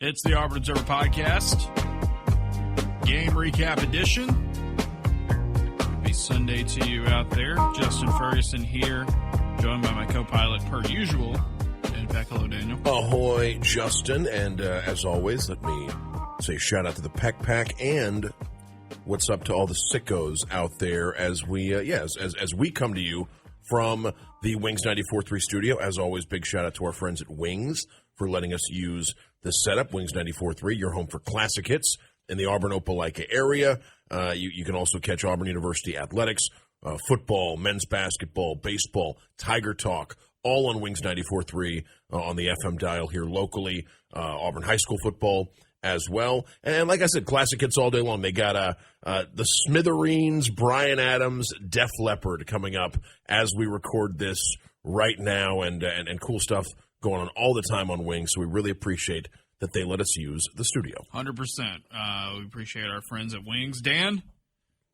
It's the Auburn Observer Podcast, game recap edition. Happy Sunday to you out there. Justin Ferguson here, joined by my co-pilot per usual, Dan Peck. Hello, Daniel. Ahoy, Justin. And as always, let me say shout out to the Peck Pack and what's up to all the sickos out there as we as we come to you from the Wings 94.3 studio. As always, big shout out to our friends at Wings for letting us use the setup. Wings 94.3, your home for classic hits in the Auburn-Opelika area. You can also catch Auburn University athletics, football, men's basketball, baseball, Tiger Talk, all on Wings 94.3 on the FM dial here locally. Auburn high school football as well. And like I said, classic hits all day long. They got the Smithereens, Bryan Adams, Def Leppard coming up as we record this right now, and cool stuff going on all the time on Wings. So we really appreciate that they let us use the studio. 100%. We appreciate our friends at Wings. Dan,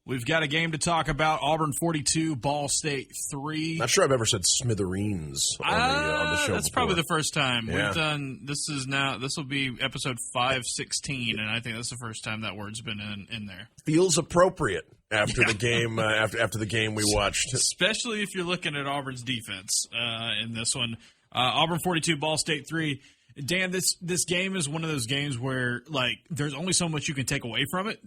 we've got a game to talk about. Auburn 42, Ball State 3. Not sure I've ever said Smithereens on the show That's before. probably the first time. Yeah. We've done, this will be episode 516, and I think that's the first time that word's been in there. Feels appropriate after the game after the game we watched. Especially if you're looking at Auburn's defense in this one. Auburn 42, Ball State 3. Dan, this game is one of those games where, like, there's only so much you can take away from it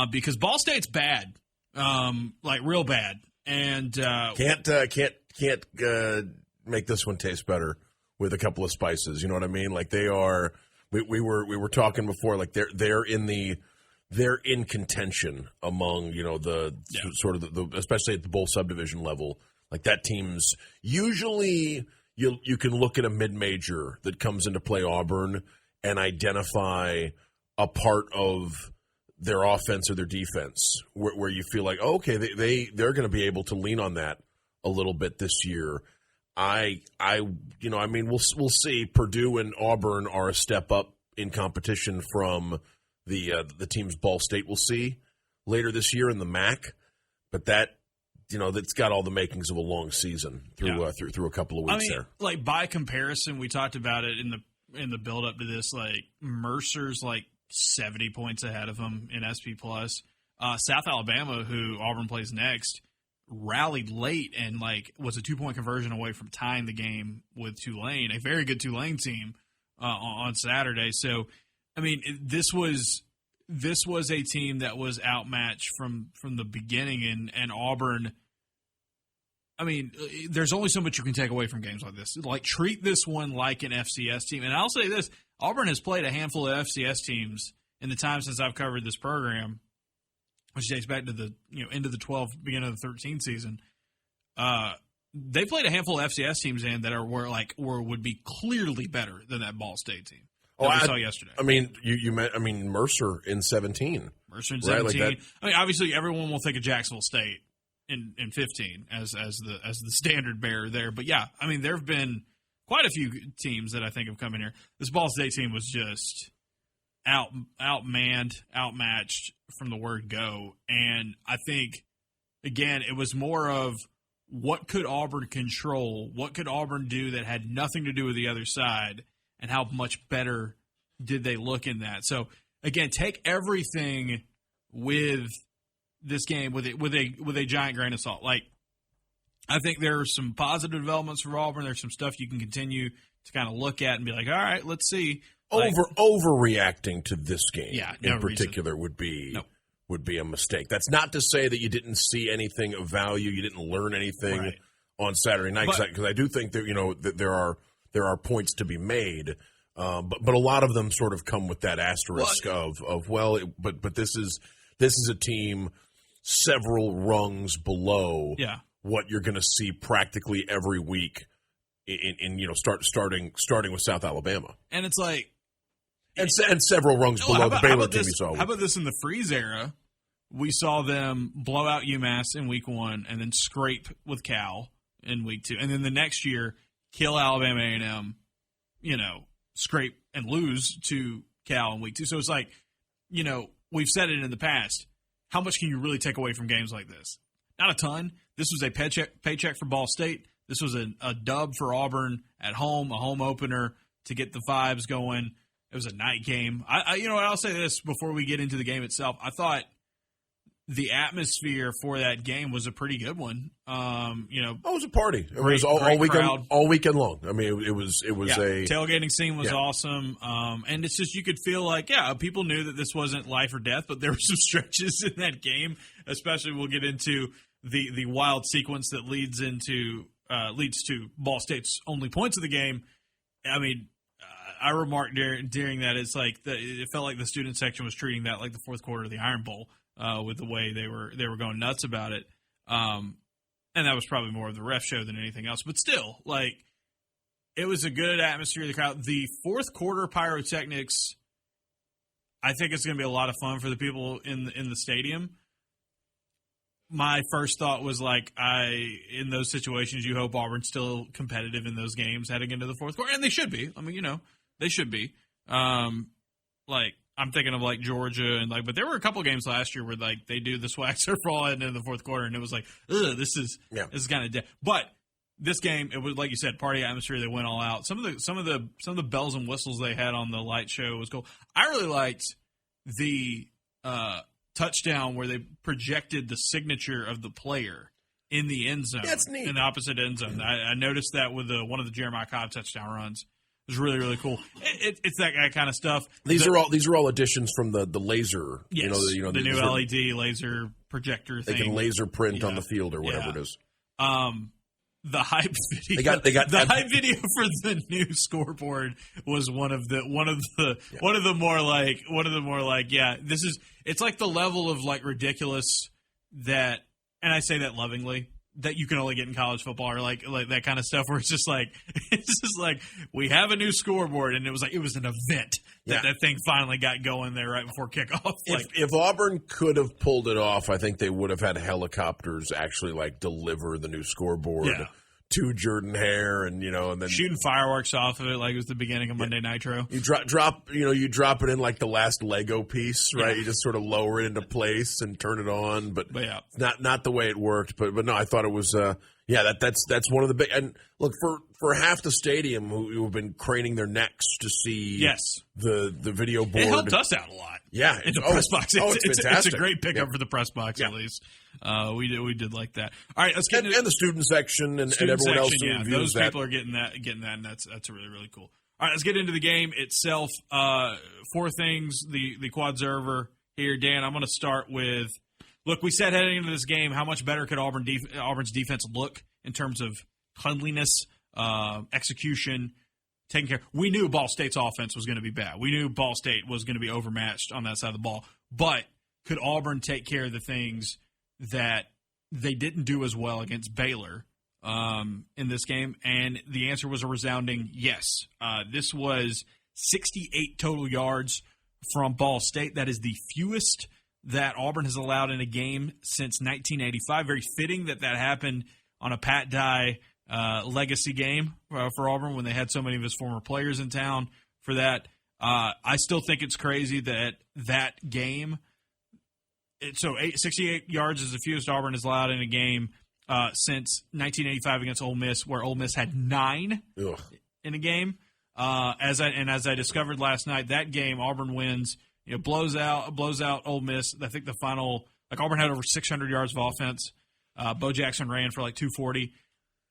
because Ball State's bad, like real bad, and can't make this one taste better with a couple of spices. You know what I mean? Like they are. We were talking before. Like they're in contention among sort of the especially at the bowl subdivision level. Like that team's usually. You can look at a mid-major that comes into play Auburn and identify a part of their offense or their defense where you feel like, oh, okay, they're going to be able to lean on that a little bit this year. We'll see. Purdue and Auburn are a step up in competition from the teams Ball State will see later this year in the MAC, but that's got all the makings of a long season through a couple of weeks there. Like by comparison, we talked about it in the build up to this. Like Mercer's like 70 points ahead of them in SP Plus. South Alabama, who Auburn plays next, rallied late and like was a 2-point conversion away from tying the game with Tulane, a very good Tulane team on Saturday. So, I mean, this was a team that was outmatched from the beginning, and Auburn. I mean, there's only so much you can take away from games like this. Like, treat this one like an FCS team. And I'll say this, Auburn has played a handful of FCS teams in the time since I've covered this program, which dates back to the end of the 12, beginning of the 13 season. They played a handful of FCS teams that would be clearly better than that Ball State team that we saw yesterday. I mean, Mercer in 17. Mercer in 17. Right, like that. I mean, obviously, everyone will think of Jacksonville State in 15 as the standard bearer there. But yeah, I mean, there have been quite a few teams that I think have come in here. This Ball State team was just outmanned, outmatched from the word go. And I think, again, it was more of what could Auburn control? What could Auburn do that had nothing to do with the other side? And how much better did they look in that? So, again, take everything with this game with a giant grain of salt. Like, I think there are some positive developments for Auburn. There's some stuff you can continue to kind of look at and be like, all right, let's see. Overreacting to this game no in particular reason. would be a mistake. That's not to say that you didn't see anything of value, you didn't learn anything on Saturday night, because I do think that that there are points to be made, but a lot of them sort of come with that asterisk but this is a team several rungs below what you're going to see practically every week in starting with South Alabama, and it's like and several rungs below the Baylor team we saw. How about this in the Freeze era? We saw them blow out UMass in week 1 and then scrape with Cal in week 2, and then the next year kill Alabama A&M, scrape and lose to Cal in week 2. So it's like, we've said it in the past. How much can you really take away from games like this? Not a ton. This was a paycheck for Ball State. This was a dub for Auburn at home, a home opener to get the vibes going. It was a night game. I'll say this before we get into the game itself. I thought the atmosphere for that game was a pretty good one. It was a party. It was crowd. all weekend long. I mean, it was a tailgating scene was awesome. And it's just, you could feel like, people knew that this wasn't life or death, but there were some stretches in that game, especially we'll get into the wild sequence that leads to Ball State's only points of the game. I mean, I remarked during that, it's like it felt like the student section was treating that like the fourth quarter of the Iron Bowl. With the way they were going nuts about it, and that was probably more of the ref show than anything else. But still, like, it was a good atmosphere of the crowd. The fourth quarter pyrotechnics, I think it's going to be a lot of fun for the people in the stadium. My first thought was like, in those situations, you hope Auburn's still competitive in those games heading into the fourth quarter, and they should be. I mean, they should be. I'm thinking of like Georgia but there were a couple games last year where like they do the swag surf all into the fourth quarter, and it was like, ugh, this is kind of dead. But this game, it was like you said, party atmosphere. They went all out. Some of the bells and whistles they had on the light show was cool. I really liked the touchdown where they projected the signature of the player in the end zone. That's neat. In the opposite end zone. I noticed that with one of the Jeremiah Cobb touchdown runs. It was really, really cool. It's that kind of stuff. These are all additions from the laser. Yes, the new LED laser projector thing. They can laser print on the field or whatever it is. The hype video. The hype video for the new scoreboard was one of the more like this is, it's like the level of like ridiculous that, and I say that lovingly, that you can only get in college football, or like that kind of stuff where it's just like we have a new scoreboard, and it was an event that thing finally got going there right before kickoff. If Auburn could have pulled it off, I think they would have had helicopters actually like deliver the new scoreboard to Jordan Hare, and then shooting fireworks off of it like it was the beginning of Monday Nitro. You drop it in like the last Lego piece, right? Yeah. You just sort of lower it into place and turn it on, but not the way it worked. But no, I thought it was that's one of the big, and look for half the stadium who have been craning their necks to see the video board. It helped us out a lot. Yeah, in the press box. It's fantastic. It's a great pickup for the press box at least. We did like that. All right, let's get into the student section and everyone else who views those that. people are getting that, and that's really, really cool. All right, let's get into the game itself. Four things the Quadserver here, Dan. I'm going to start with. Look, we said heading into this game, how much better could Auburn's defense look in terms of cleanliness, execution, taking care. We knew Ball State's offense was going to be bad. We knew Ball State was going to be overmatched on that side of the ball. But could Auburn take care of the things that they didn't do as well against Baylor in this game? And the answer was a resounding yes. This was 68 total yards from Ball State. That is the fewest that Auburn has allowed in a game since 1985. Very fitting that happened on a Pat Dye legacy game for Auburn when they had so many of his former players in town for that. I still think it's crazy that game. 68 yards is the fewest Auburn has allowed in a game since 1985 against Ole Miss, where Ole Miss had 9 in a game. As I discovered last night, that game Auburn wins. Blows out Ole Miss. I think the final, Auburn had over 600 yards of offense. Bo Jackson ran for 240.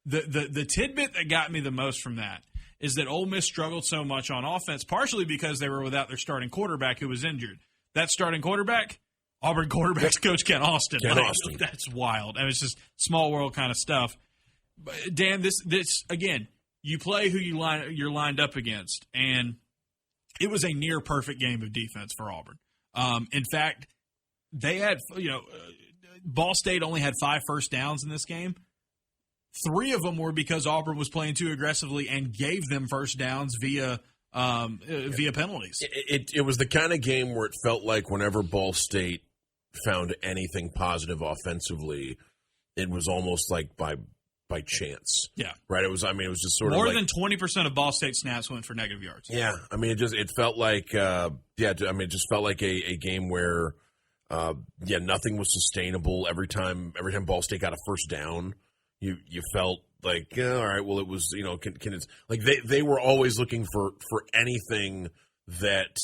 The tidbit that got me the most from that is that Ole Miss struggled so much on offense, partially because they were without their starting quarterback who was injured. That starting quarterback, Auburn quarterbacks coach Ken Austin. Austin. That's wild. I mean, it's just small world kind of stuff. But Dan, this again, you play who you're lined up against, and it was a near perfect game of defense for Auburn. In fact, they had Ball State only had 5 first downs in this game. 3 of them were because Auburn was playing too aggressively and gave them first downs via penalties. It was the kind of game where it felt like whenever Ball State found anything positive offensively, it was almost like by chance. Yeah. Right? It was just sort more of than 20% of Ball State snaps went for negative yards. Yeah. I mean, it felt like it just felt like a game where nothing was sustainable. Every time Ball State got a first down, you felt like, all right, well, it was, can it's like they were always looking for anything that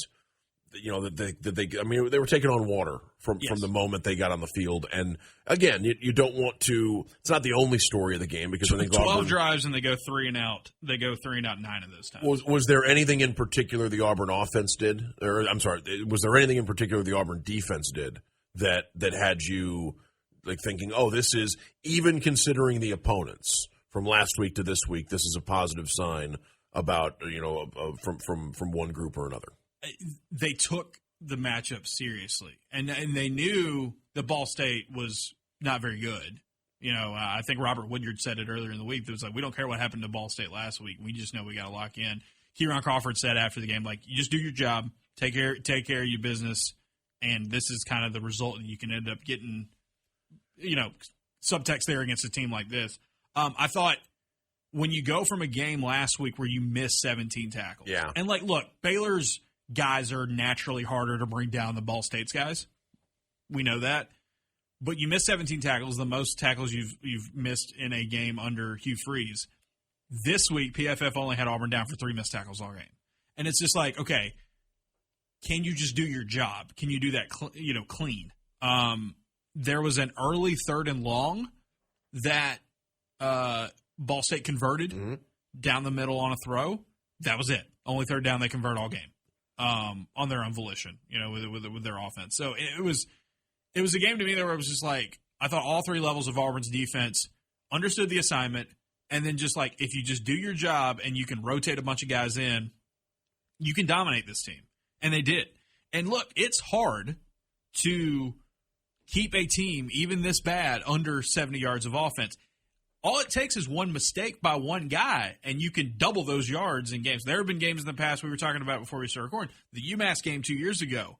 they I mean, they were taking on water from the moment they got on the field. And again, you don't want to. It's not the only story of the game because I think 12 Auburn drives and they go 3 and out. They go 3 and out 9 of those times. Was there anything in particular the Auburn offense did, or I'm sorry, was there anything in particular the Auburn defense did that had you like thinking, oh, this is, even considering the opponents from last week to this week, this is a positive sign about from one group or another? They took the matchup seriously, and they knew that Ball State was not very good. I think Robert Woodyard said it earlier in the week. It was like, we don't care what happened to Ball State last week. We just know we got to lock in. Kieran Crawford said after the game, like, you just do your job, take care of your business, and this is kind of the result that you can end up getting, subtext there against a team like this. I thought when you go from a game last week where you missed 17 tackles, and like, look, Baylor's guys are naturally harder to bring down than Ball State's guys. We know that. But you missed 17 tackles, the most tackles you've missed in a game under Hugh Freeze. This week, PFF only had Auburn down for 3 missed tackles all game. And it's just like, okay, can you just do your job? Can you do that clean? There was an early 3rd and long that Ball State converted down the middle on a throw. That was it. Only 3rd down they convert all game. On their own volition, with their offense. So it was a game to me where it was just like, I thought all 3 levels of Auburn's defense understood the assignment, and then just like, if you just do your job and you can rotate a bunch of guys in, you can dominate this team. And they did. And look, it's hard to keep a team, even this bad, under 70 yards of offense. All it takes is one mistake by one guy, and you can double those yards in games. There have been games in the past we were talking about before we started recording. The UMass game 2 years ago.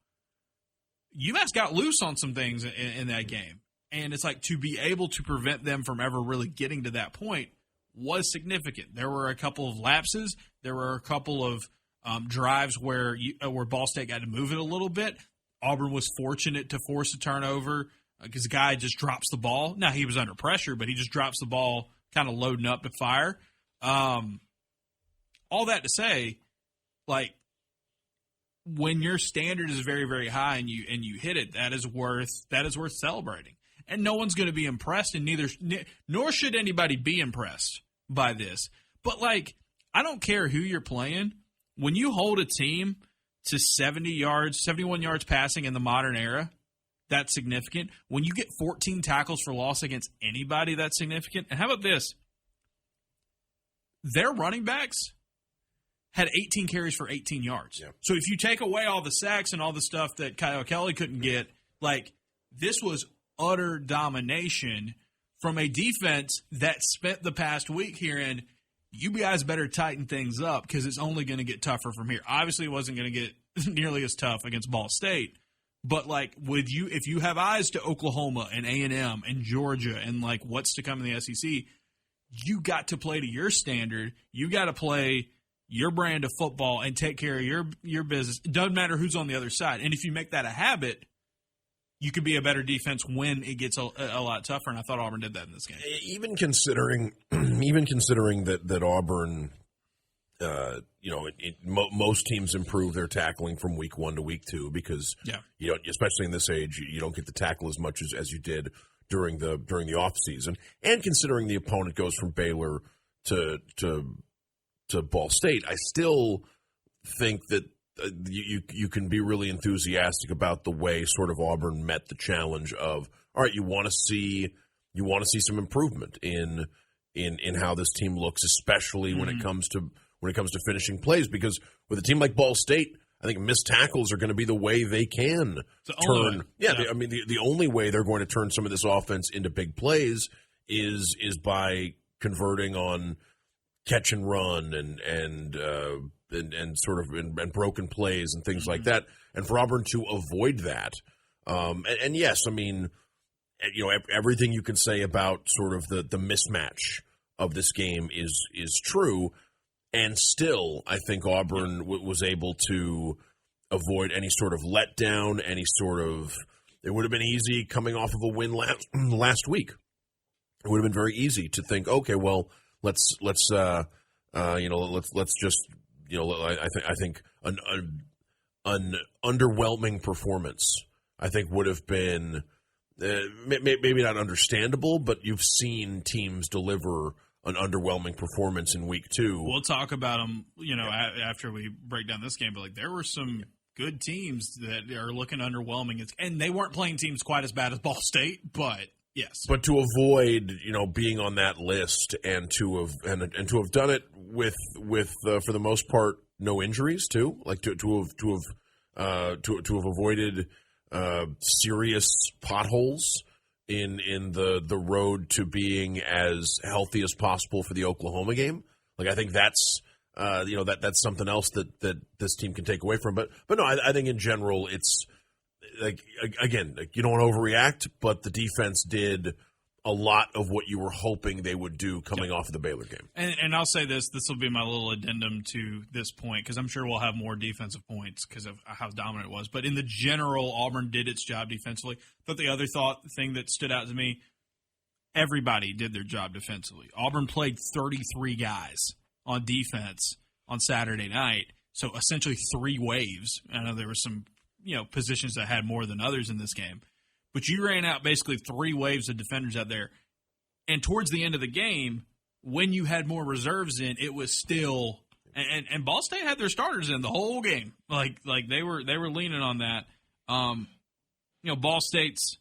UMass got loose on some things in that game. And it's like, to be able to prevent them from ever really getting to that point was significant. There were a couple of lapses. There were a couple of drives where Ball State got to move it a little bit. Auburn was fortunate to force a turnover because the guy just drops the ball. Now, he was under pressure, but he just drops the ball kind of loading up to fire. All that to say, like, when your standard is very, very high and you hit it, that is worth celebrating. And no one's going to be impressed, and nor should anybody be impressed by this. But, like, I don't care who you're playing. When you hold a team to 71 yards passing in the modern era, that's significant. When you get 14 tackles for loss against anybody, that's significant. And how about this? Their running backs had 18 carries for 18 yards. Yep. So if you take away all the sacks and all the stuff that Kyle Kelly couldn't get, like, this was utter domination from a defense that spent the past week hearing, you guys better tighten things up because it's only going to get tougher from here. Obviously, it wasn't going to get nearly as tough against Ball State. But, like, if you have eyes to Oklahoma and A&M and Georgia and, like, what's to come in the SEC, you got to play to your standard. You got to play your brand of football and take care of your business. It doesn't matter who's on the other side. And if you make that a habit, you could be a better defense when it gets a lot tougher, and I thought Auburn did that in this game. Even considering that Auburn, most teams improve their tackling from week 1 to week 2 because especially in this age, you don't get to tackle as much as you did during the off season, and considering the opponent goes from Baylor to Ball State, I still think that you can be really enthusiastic about the way sort of Auburn met the challenge of, all right, you want to see some improvement in how this team looks, especially when it comes to finishing plays, because with a team like Ball State, I think missed tackles are going to be the way they can turn. The only way they're going to turn some of this offense into big plays is by converting on catch and run and sort of and broken plays and things like that. And for Auburn to avoid that, and yes, I mean, everything you can say about sort of the mismatch of this game is true. And still, I think Auburn was able to avoid any sort of letdown, any sort of. It would have been easy coming off of a win last week. It would have been very easy to think, okay, well, let's just I think an underwhelming performance, I think, would have been maybe not understandable, but you've seen teams deliver an underwhelming performance in week 2. We'll talk about them, after we break down this game. But there were some good teams that are looking underwhelming, and they weren't playing teams quite as bad as Ball State, but yes. But to avoid, being on that list and to have done it with for the most part no injuries too, like to have avoided serious potholes in the road to being as healthy as possible for the Oklahoma game. Like, I think that's that's something else that this team can take away from. But no, I think in general it's like, again, like, you don't want to overreact, but the defense did a lot of what you were hoping they would do coming off of the Baylor game. And I'll say this will be my little addendum to this point, because I'm sure we'll have more defensive points because of how dominant it was. But in the general, Auburn did its job defensively. But the other thing that stood out to me, everybody did their job defensively. Auburn played 33 guys on defense on Saturday night, so essentially 3 waves. I know there were some positions that had more than others in this game. But you ran out basically 3 waves of defenders out there. And towards the end of the game, when you had more reserves in, it was still and Ball State had their starters in the whole game. Like they were leaning on that. Ball State's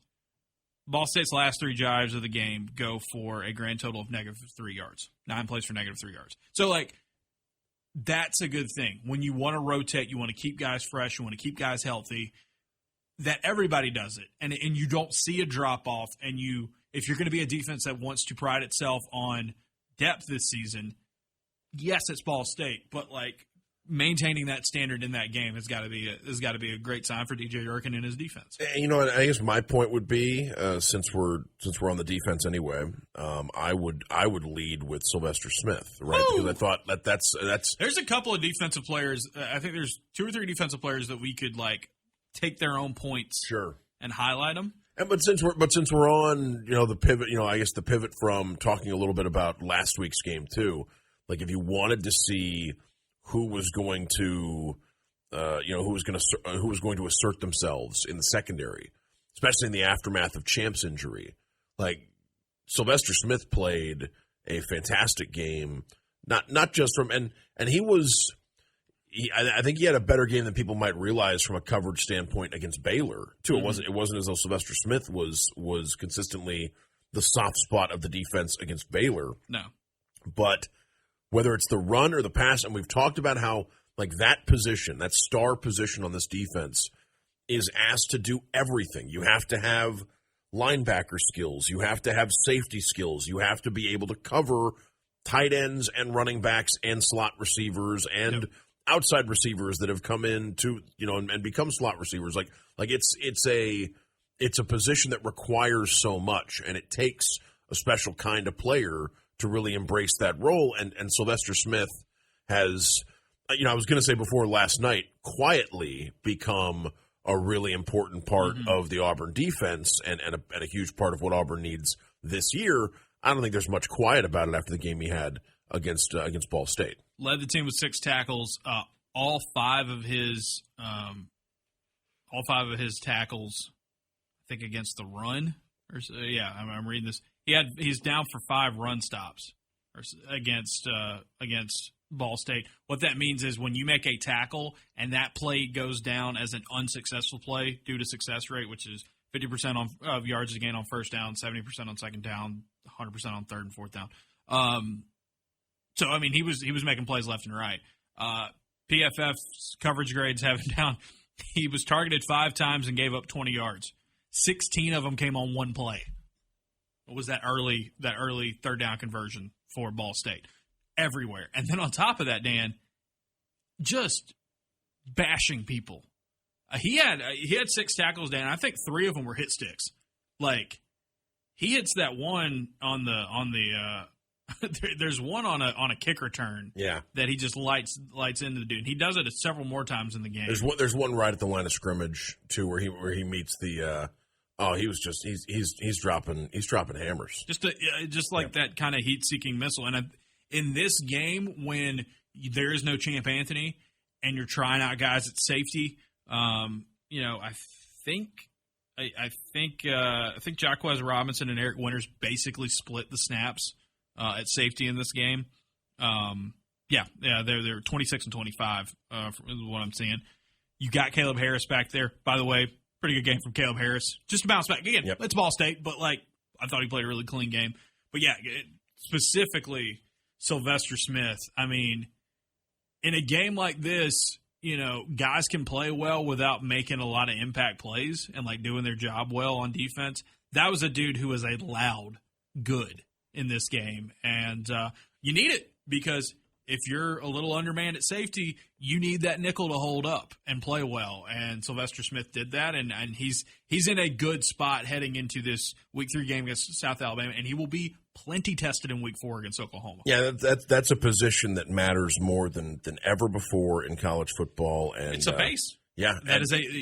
last 3 drives of the game go for a grand total of -3 yards. 9 plays for -3 yards. So that's a good thing. When you want to rotate, you want to keep guys fresh, you want to keep guys healthy. That everybody does it, and you don't see a drop-off, and if you're going to be a defense that wants to pride itself on depth this season, yes, it's Ball State, but maintaining that standard in that game has got to be a great sign for DJ Durkin and his defense. I guess my point would be, since we're on the defense anyway, I would lead with Sylvester Smith, right? Ooh. Because I thought that's There's a couple of defensive players. I think there's 2 or 3 defensive players that we could take their own points, sure, and highlight them. But since we're on the pivot, I guess the pivot from talking a little bit about last week's game too. Like, if you wanted to see who was going to assert themselves in the secondary, especially in the aftermath of Champ's injury, like, Sylvester Smith played a fantastic game. Not just from and he was. I think he had a better game than people might realize from a coverage standpoint against Baylor too. Mm-hmm. It wasn't as though Sylvester Smith was consistently the soft spot of the defense against Baylor. No, but whether it's the run or the pass, and we've talked about how that position, that star position on this defense, is asked to do everything. You have to have linebacker skills. You have to have safety skills. You have to be able to cover tight ends and running backs and slot receivers and. Yep. Outside receivers that have come in to and become slot receivers, it's a position that requires so much, and it takes a special kind of player to really embrace that role. And Sylvester Smith has, I was going to say before last night, quietly become a really important part of the Auburn defense and a huge part of what Auburn needs this year. I don't think there's much quiet about it after the game he had against Ball State. Led the team with 6 tackles. All five of his tackles, I think, against the run. I'm reading this. He's down for 5 run stops against Ball State. What that means is when you make a tackle and that play goes down as an unsuccessful play due to success rate, which is 50% of yards gained on first down, 70% on second down, 100% on third and fourth down. So, he was making plays left and right. PFF's coverage grades have him down. He was targeted 5 times and gave up 20 yards. 16 of them came on one play. What was that early third down conversion for Ball State? Everywhere. And then on top of that, Dan, just bashing people. He had 6 tackles, Dan. I think 3 of them were hit sticks. He hits that one on the there's one on a kick return that he just lights into the dude. He does it several more times in the game. There's one right at the line of scrimmage too where he meets the he's dropping hammers. Just that kind of heat-seeking missile. And in this game, when there is no Champ Anthony, and you're trying out guys at safety. I think Jacquez Robinson and Eric Winters basically split the snaps at safety in this game. They're 26 and 25 is what I'm seeing. You got Caleb Harris back there. By the way, pretty good game from Caleb Harris. Just to bounce back. Again, It's Ball State, but I thought he played a really clean game. But yeah, specifically Sylvester Smith. I mean, in a game like this, guys can play well without making a lot of impact plays and doing their job well on defense. That was a dude who was a loud good in this game. And you need it because if you're a little undermanned at safety, you need that nickel to hold up and play well. And Sylvester Smith did that, and he's in a good spot heading into this Week 3 game against South Alabama, and he will be plenty tested in Week 4 against Oklahoma. Yeah, that's a position that matters more than ever before in college football. And it's a base. Yeah,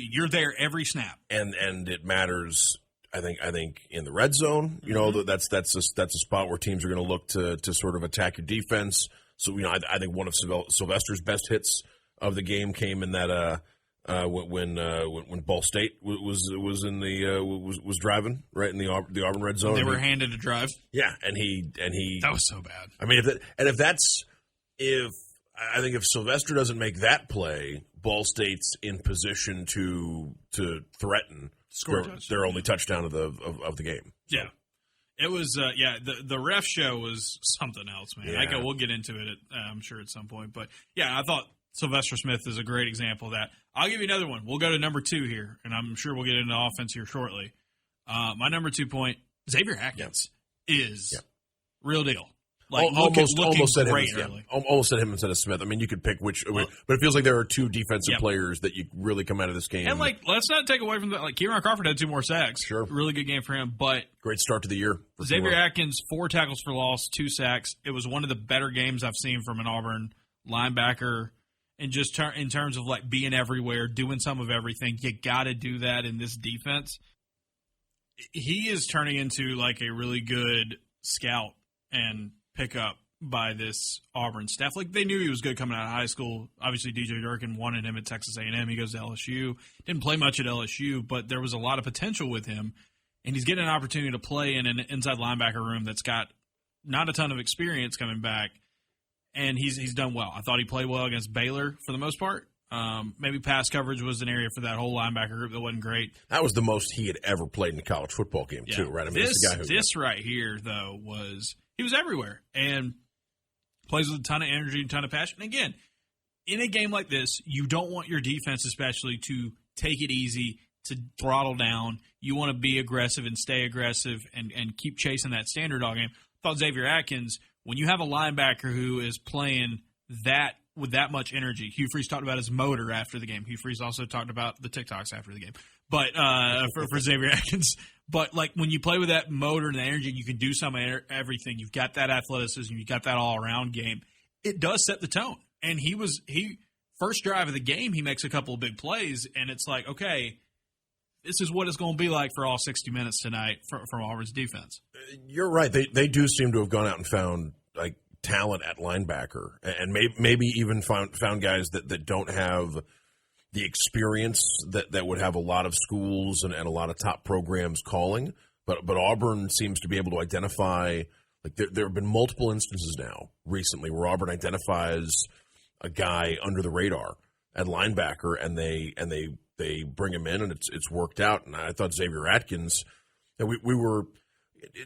you're there every snap, and it matters. I think in the red zone, that's a spot where teams are going to look to sort of attack your defense. So I think one of Sylvester's best hits of the game came in that when Ball State was driving right in the Auburn red zone. They were handed a drive. Yeah, and he that was so bad. I mean, if Sylvester doesn't make that play, Ball State's in position to threaten score their only touchdown of the game. So. Yeah. It was, the ref show was something else, man. Yeah. We'll get into it, I'm sure, at some point. But, yeah, I thought Sylvester Smith is a great example of that. I'll give you another one. We'll go to number 2 here, and I'm sure we'll get into offense here shortly. My number 2 point, Xavier Atkins is real deal. Almost said him instead of Smith. I mean, you could pick which, but it feels like there are 2 defensive players that you really come out of this game. And let's not take away from that. Kieran Crawford had 2 more sacks. Sure, really good game for him. But great start to the year. Xavier Atkins, 4 tackles for loss, 2 sacks. It was one of the better games I've seen from an Auburn linebacker. And just in terms of being everywhere, doing some of everything, you got to do that in this defense. He is turning into a really good scout and pickup by this Auburn staff. They knew he was good coming out of high school. Obviously, DJ Durkin wanted him at Texas A&M. He goes to LSU. Didn't play much at LSU, but there was a lot of potential with him. And he's getting an opportunity to play in an inside linebacker room that's got not a ton of experience coming back. And he's done well. I thought he played well against Baylor for the most part. Maybe pass coverage was an area for that whole linebacker group that wasn't great. That was the most he had ever played in a college football game, too, right? I mean, this right here, though, he was everywhere and plays with a ton of energy and a ton of passion. And again, in a game like this, you don't want your defense especially to take it easy, to throttle down. You want to be aggressive and stay aggressive and keep chasing that standard dog game. I thought Xavier Atkins, when you have a linebacker who is playing that with that much energy, Hugh Freeze talked about his motor after the game. Hugh Freeze also talked about the TikToks after the game. But for Xavier Atkins, but when you play with that motor and the energy, you can do some everything. You've got that athleticism, you've got that all around game. It does set the tone. And he first drive of the game, he makes a couple of big plays, and it's okay, this is what it's going to be like for all 60 minutes tonight from Auburn's defense. You're right. They do seem to have gone out and found talent at linebacker, and maybe even found guys that don't have the experience that would have a lot of schools and a lot of top programs calling. But Auburn seems to be able to identify. There have been multiple instances now recently where Auburn identifies a guy under the radar at linebacker, and they bring him in, and it's worked out. And I thought Xavier Atkins,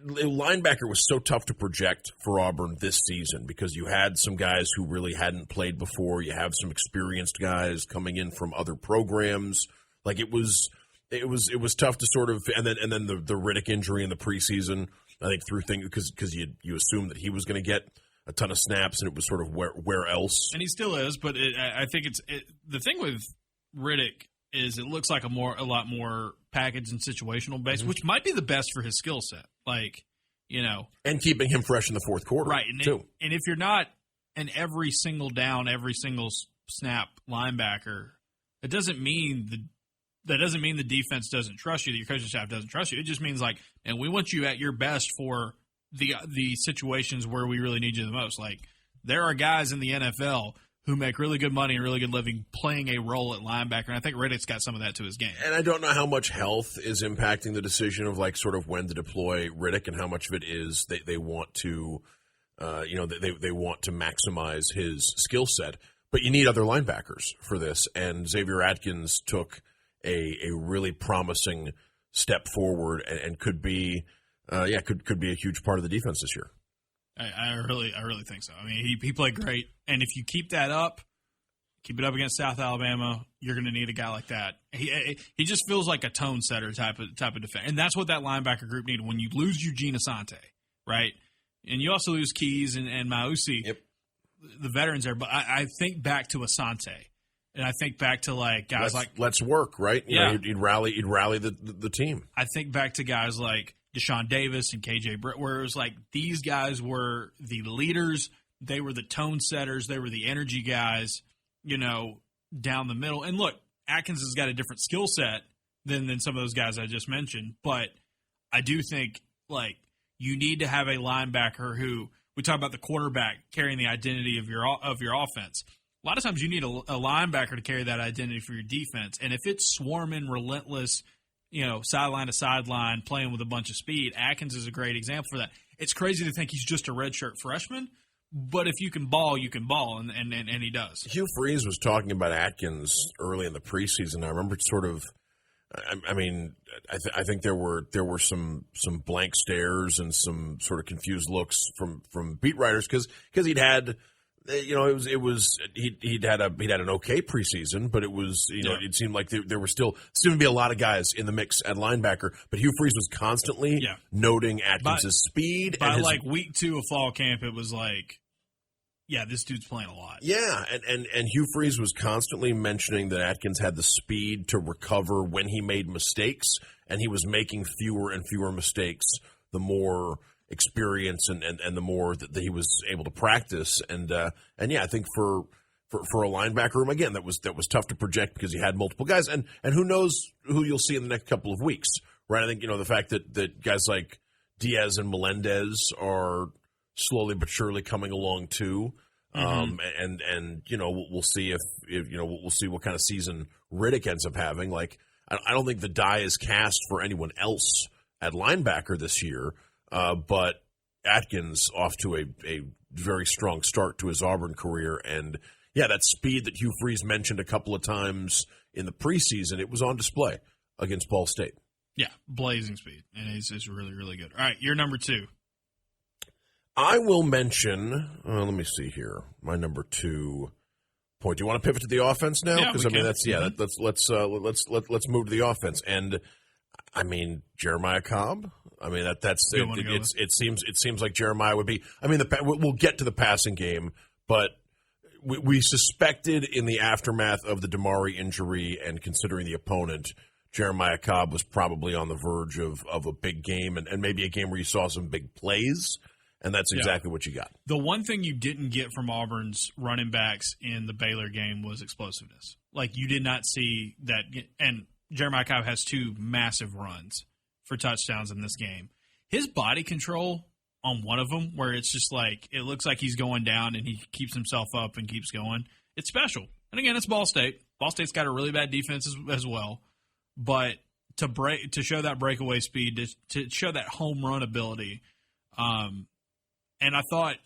linebacker was so tough to project for Auburn this season because you had some guys who really hadn't played before. You have some experienced guys coming in from other programs. It was tough to sort of, and then the Riddick injury in the preseason, I think through things because you assumed that he was going to get a ton of snaps, and it was sort of where else. And he still is, but I think the thing with Riddick is it looks like a lot more packaged and situational based, which might be the best for his skill set. And keeping him fresh in the fourth quarter, right? Too. And if you're not an every single down, every single snap linebacker, it doesn't mean the defense doesn't trust you, that your coaching staff doesn't trust you. It just means and we want you at your best for the situations where we really need you the most. there are guys in the NFL who make really good money and really good living playing a role at linebacker, and I think Riddick's got some of that to his game. And I don't know how much health is impacting the decision of like sort of when to deploy Riddick, and how much of it is they want to, they want to maximize his skill set. But you need other linebackers for this, and Xavier Atkins took a really promising step forward and could be, could be a huge part of the defense this year. I really think so. I mean, he played great, and if you keep that up, keep it up against South Alabama, you're going to need a guy like that. He just feels like a tone setter type of defense, and that's what that linebacker group needed. When you lose Eugene Asante, right, and you also lose Keys and Mausi, yep, the veterans there. But I think back to Asante, and I think back to like guys let's work, right? You know, he'd rally the team. I think back to guys like Deshaun Davis and KJ Britt, where it was like these guys were the leaders, they were the tone setters, they were the energy guys, down the middle. And look, Atkins has got a different skill set than some of those guys I just mentioned, but I do think like you need to have a linebacker who, we talk about the quarterback carrying the identity of your offense. A lot of times you need a linebacker to carry that identity for your defense, and if it's swarming, relentless, sideline to sideline, playing with a bunch of speed, Atkins is a great example for that. It's crazy to think he's just a redshirt freshman, but if you can ball, you can ball, and he does. Hugh Freeze was talking about Atkins early in the preseason. I remember sort of, I think there were some blank stares and some sort of confused looks from beat writers because he'd had. He'd had an okay preseason, but it was it seemed like there were still to be a lot of guys in the mix at linebacker. But Hugh Freeze was constantly noting Atkins' speed. By like week 2 of fall camp, it was like, this dude's playing a lot. Yeah, and Hugh Freeze was constantly mentioning that Atkins had the speed to recover when he made mistakes, and he was making fewer and fewer mistakes the more experience and the more that he was able to practice, and I think for a linebacker room again that was tough to project because he had multiple guys, and who knows who you'll see in the next couple of weeks, right? I think the fact that guys like Diaz and Melendez are slowly but surely coming along too, and we'll see if we'll see what kind of season Riddick ends up having. Like I don't think the die is cast for anyone else at linebacker this year. But Atkins off to a very strong start to his Auburn career. And, that speed that Hugh Freeze mentioned a couple of times in the preseason, it was on display against Ball State. Yeah, blazing speed. And it's really, really good. All right, you're number 2. I will mention, let me see here, my number 2 point. Do you want to pivot to the offense now? Because, let's move to the offense. And, Jeremiah Cobb. It seems like Jeremiah would be. We'll get to the passing game, but we suspected in the aftermath of the Damari injury and considering the opponent, Jeremiah Cobb was probably on the verge of a big game and maybe a game where you saw some big plays, and that's exactly what you got. The one thing you didn't get from Auburn's running backs in the Baylor game was explosiveness. Like you did not see that, and Jeremiah Cobb has 2 massive runs for touchdowns in this game. His body control on one of them, where it's just like it looks like he's going down and he keeps himself up and keeps going, it's special. And again, it's Ball State. Ball State's got a really bad defense as well, but to show that breakaway speed, to show that home run ability, and I thought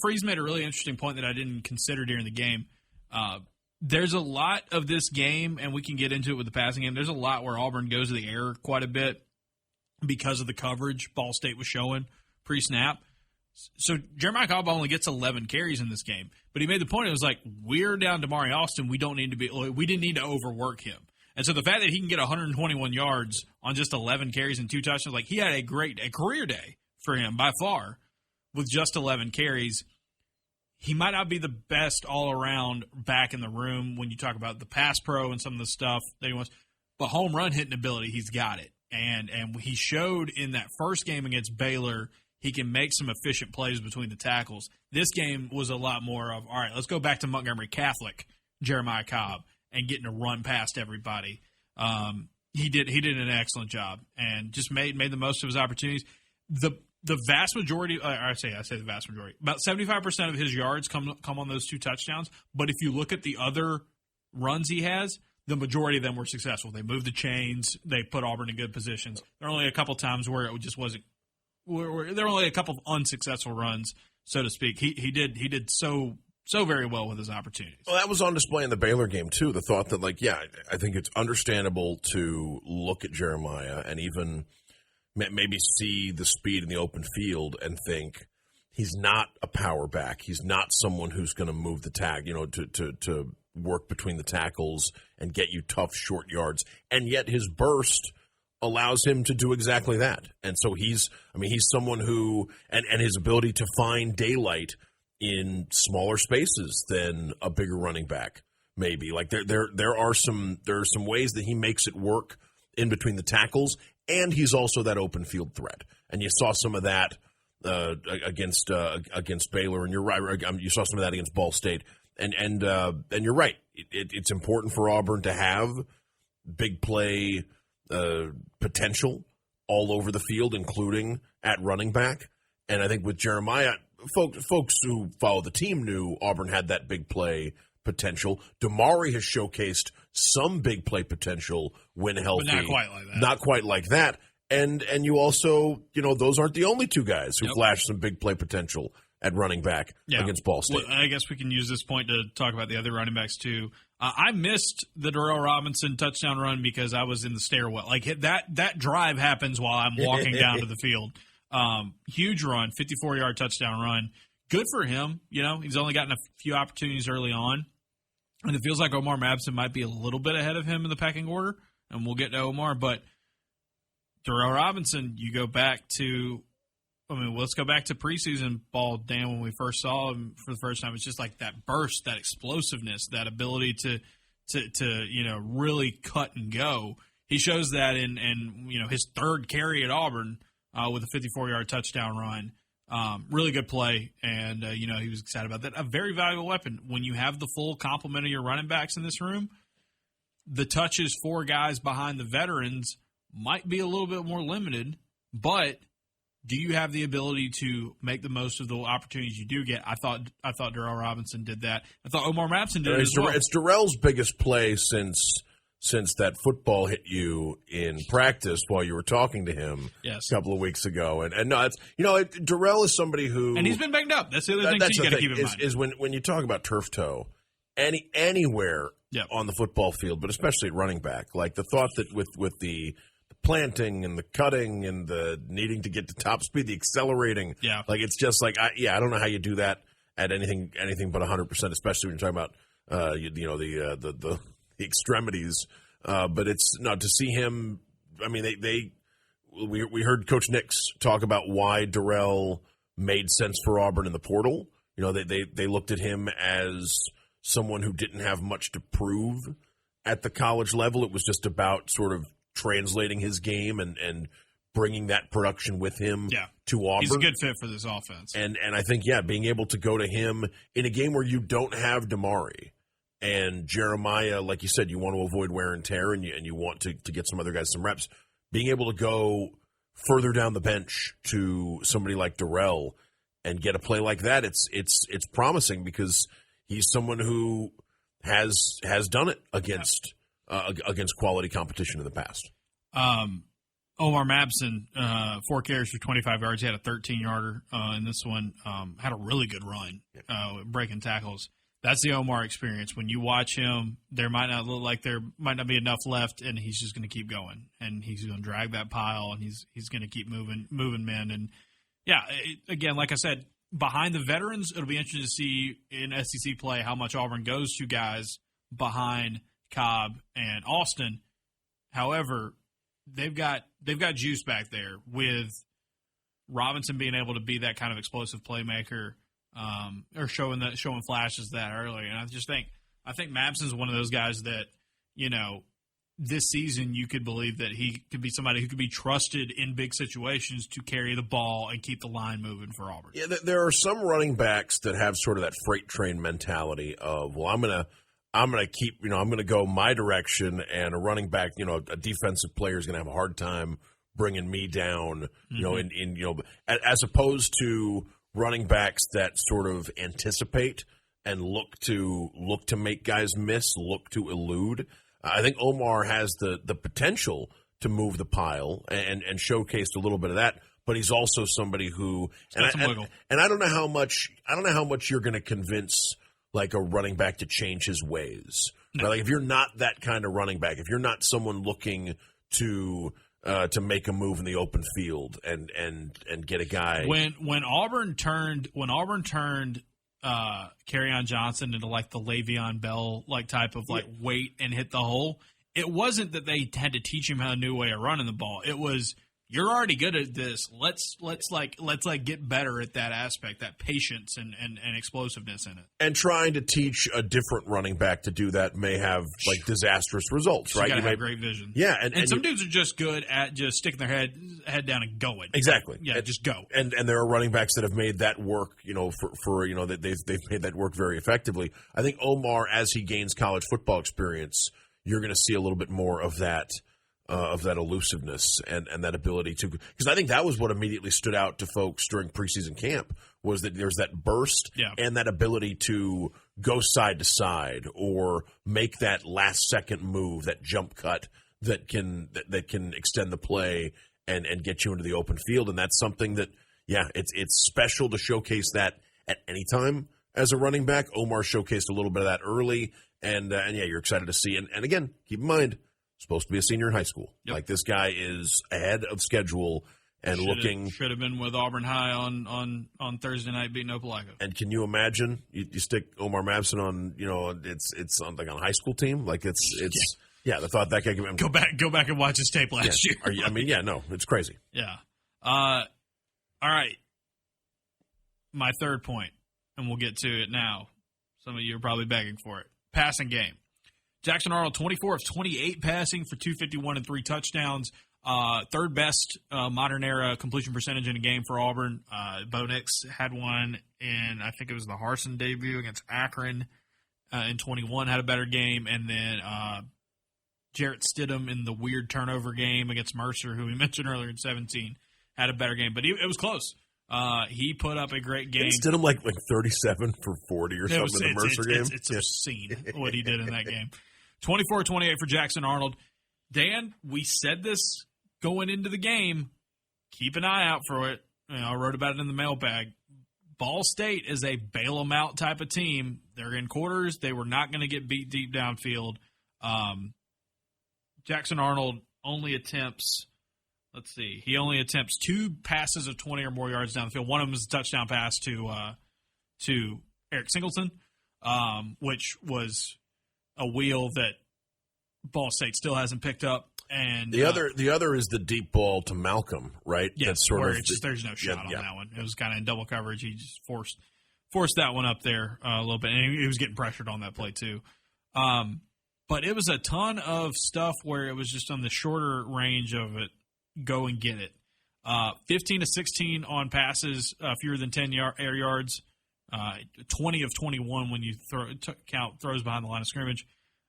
Freeze made a really interesting point that I didn't consider during the game. There's a lot of this game, and we can get into it with the passing game. There's a lot where Auburn goes to the air quite a bit because of the coverage Ball State was showing pre-snap. So Jeremiah Cobb only gets 11 carries in this game, but he made the point. It was like, we're down to Damari Austin. We didn't need to overwork him. And so the fact that he can get 121 yards on just 11 carries and 2 touchdowns, like he had a career day for him by far with just 11 carries. He might not be the best all-around back in the room when you talk about the pass pro and some of the stuff that he wants, but home run hitting ability, he's got it. And he showed in that first game against Baylor he can make some efficient plays between the tackles. This game was a lot more of, all right, let's go back to Montgomery Catholic, Jeremiah Cobb, and getting to run past everybody. He did an excellent job and just made the most of his opportunities. The the vast majority, I say the vast majority, about 75% of his yards come on those 2 touchdowns. But if you look at the other runs he has, the majority of them were successful. They moved the chains. They put Auburn in good positions. There are only a couple times where it just wasn't. There were only a couple of unsuccessful runs, so to speak. He did so very well with his opportunities. Well, that was on display in the Baylor game too. The thought that, like, yeah, I think it's understandable to look at Jeremiah and even maybe see the speed in the open field and think he's not a power back. He's not someone who's going to move the tag, to work between the tackles and get you tough short yards. And yet his burst allows him to do exactly that. And so he's someone who, and his ability to find daylight in smaller spaces than a bigger running back, maybe. Like there are some ways that he makes it work in between the tackles, and he's also that open field threat. And you saw some of that against Baylor, and you're right. You saw some of that against Ball State, and you're right. It's important for Auburn to have big play potential all over the field, including at running back. And I think with Jeremiah, folks who follow the team knew Auburn had that big play potential. Damari has showcased some big play potential when healthy. But not quite like that. Not quite like that. And you also, those aren't the only 2 guys who flashed some big play potential at running back against Ball State. Well, I guess we can use this point to talk about the other running backs too. I missed the Durell Robinson touchdown run because I was in the stairwell. Like that drive happens while I'm walking down to the field. Huge run, 54-yard touchdown run. Good for him. He's only gotten a few opportunities early on. And it feels like Omar Mabson might be a little bit ahead of him in the pecking order. And we'll get to Omar. But Durell Robinson, you go back to let's go back to preseason ball, Dan, when we first saw him for the first time. It's just like that burst, that explosiveness, that ability to really cut and go. He shows that in his 3rd carry at Auburn with a 54-yard touchdown run. Really good play, and he was excited about that. A very valuable weapon. When you have the full complement of your running backs in this room, the touches for guys behind the veterans might be a little bit more limited, but do you have the ability to make the most of the opportunities you do get? I thought Durell Robinson did that. I thought Omar Mabson did it as well. It's Durell's biggest play since that football hit you in practice while you were talking to him a couple of weeks ago. And no, it's Durell is somebody who, and he's been banged up. That's the other thing you got to keep in mind. Is when you talk about turf toe, anywhere on the football field, but especially at running back, like the thought that with the planting and the cutting and the needing to get to top speed, the accelerating, like it's just like I don't know how you do that at anything but 100%, especially when you're talking about the extremities. But it's not to see him. I mean, we heard Coach Nix talk about why Durell made sense for Auburn in the portal. They looked at him as someone who didn't have much to prove at the college level. It was just about sort of translating his game and bringing that production with him to Auburn. He's a good fit for this offense. And I think, being able to go to him in a game where you don't have Damari and Jeremiah, like you said, you want to avoid wear and tear and you want to get some other guys some reps. Being able to go further down the bench to somebody like Durell and get a play like that, it's promising because he's someone who has done it against quality competition in the past. Omar Mabson, 4 carries for 25 yards. He had a 13-yarder in this one. Had a really good run, breaking tackles. That's the Omar experience. When you watch him, there might not look like there might not be enough left, and he's just going to keep going. And he's going to drag that pile, and he's going to keep moving men. And, again, like I said, behind the veterans, it'll be interesting to see in SEC play how much Auburn goes to guys behind Cobb and Austin. However, they've got juice back there with Robinson being able to be that kind of explosive playmaker, or showing flashes that early. And I think Mabson's one of those guys that, this season you could believe that he could be somebody who could be trusted in big situations to carry the ball and keep the line moving for Auburn. Yeah, there are some running backs that have sort of that freight train mentality of, well, I'm going to go my direction, and a running back, a defensive player is going to have a hard time bringing me down, as opposed to running backs that sort of anticipate and look to make guys miss, look to elude. I think Omar has the potential to move the pile and showcased a little bit of that, but he's also somebody who and I don't know how much you're going to convince like a running back to change his ways. No. Right? Like if you're not that kind of running back, if you're not someone looking to make a move in the open field and get a guy. When Auburn turned Kerryon Johnson into like the Le'Veon Bell like type of like wait and hit the hole, it wasn't that they had to teach him a new way of running the ball. It was, you're already good at this. Let's get better at that aspect, that patience and explosiveness in it. And trying to teach a different running back to do that may have like disastrous results, right? You have great vision. Yeah, and some dudes are just good at just sticking their head down and going. Exactly. Yeah, just go. And there are running backs that have made that work, for that they've made that work very effectively. I think Omar, as he gains college football experience, you're going to see a little bit more of that elusiveness and that ability to, because I think that was what immediately stood out to folks during preseason camp, was that there's that burst and that ability to go side to side or make that last second move, that jump cut that can extend the play and get you into the open field. And that's something that, it's special to showcase that at any time as a running back. Omar showcased a little bit of that early, and you're excited to see. And again, keep in mind, supposed to be a senior in high school. Yep. Like, this guy is ahead of schedule and should have been with Auburn High on Thursday night beating Opelika. And can you imagine you stick Omar Mabson on, it's on like on a high school team? Like it's the thought that guy can go back and watch his tape last year. It's crazy. Yeah. All right. My third point, and we'll get to it now. Some of you are probably begging for it. Passing game. Jackson Arnold, 24 of 28 passing for 251 and 3 touchdowns. Third best modern era completion percentage in a game for Auburn. Bo Nix had one in, I think it was the Harsin debut against Akron in 21, had a better game. And then Jarrett Stidham in the weird turnover game against Mercer, who we mentioned earlier in 17, had a better game. But it was close. He put up a great game. Did him like 37 for 40 or something in the Mercer game? It's obscene what he did in that game. 24-28 for Jackson Arnold. Dan, we said this going into the game. Keep an eye out for it. I wrote about it in the mailbag. Ball State is a bail them out type of team. They're in quarters. They were not going to get beat deep downfield. Jackson Arnold only attempts, he only attempts 2 passes of 20 or more yards down the field. One of them is a touchdown pass to Eric Singleton, which was a wheel that Ball State still hasn't picked up. And the other is the deep ball to Malcolm, right? Yes, there's no shot on that one. It was kind of in double coverage. He just forced that one up there a little bit, and he was getting pressured on that play too. But it was a ton of stuff where it was just on the shorter range of it. Go and get it. 15 of 16 on passes, fewer than 10 air yards. 20 of 21 when you count throws behind the line of scrimmage.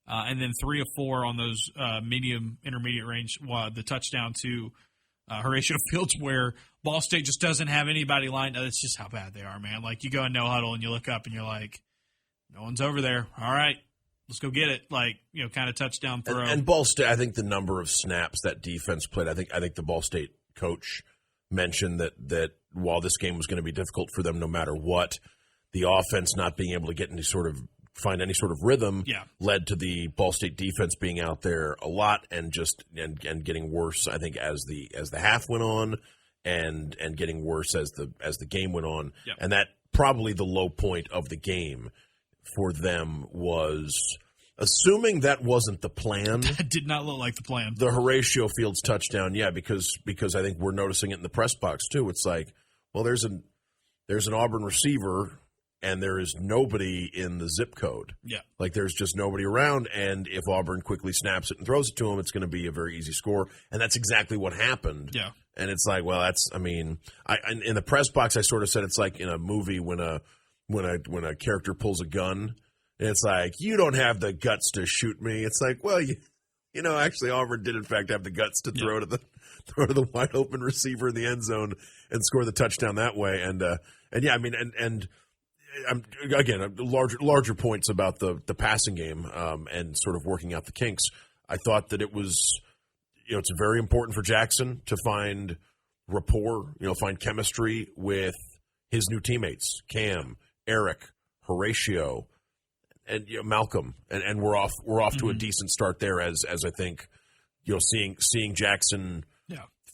And then 3 of 4 on those intermediate range, the touchdown to Horatio Fields, where Ball State just doesn't have anybody lined up. That's just how bad they are, man. Like, you go in no huddle and you look up and you're like, no one's over there. All right, let's go get it. Like, kind of touchdown throw. And Ball State, I think the number of snaps that defense played, I think the Ball State coach mentioned that while this game was going to be difficult for them no matter what, the offense not being able to find any sort of rhythm led to the Ball State defense being out there a lot and getting worse, I think, as the half went on and getting worse as the game went on. Yep. And that probably the low point of the game for them was, assuming that wasn't the plan. That did not look like the plan. The Horatio Fields touchdown, because I think we're noticing it in the press box too. It's like, well, there's an Auburn receiver and there is nobody in the zip code. Yeah. Like, there's just nobody around, and if Auburn quickly snaps it and throws it to him, it's going to be a very easy score. And that's exactly what happened. Yeah. And it's like, well, in the press box, I sort of said it's like in a movie when a character pulls a gun, and it's like, you don't have the guts to shoot me. It's like, well, Actually, Auburn did in fact have the guts to throw to the wide open receiver in the end zone and score the touchdown that way. And again, larger points about the passing game and sort of working out the kinks. I thought that it was, it's very important for Jackson to find rapport, find chemistry with his new teammates, Cam, Eric, Horatio, and Malcolm, and we're off to a decent start there. As I think, seeing Jackson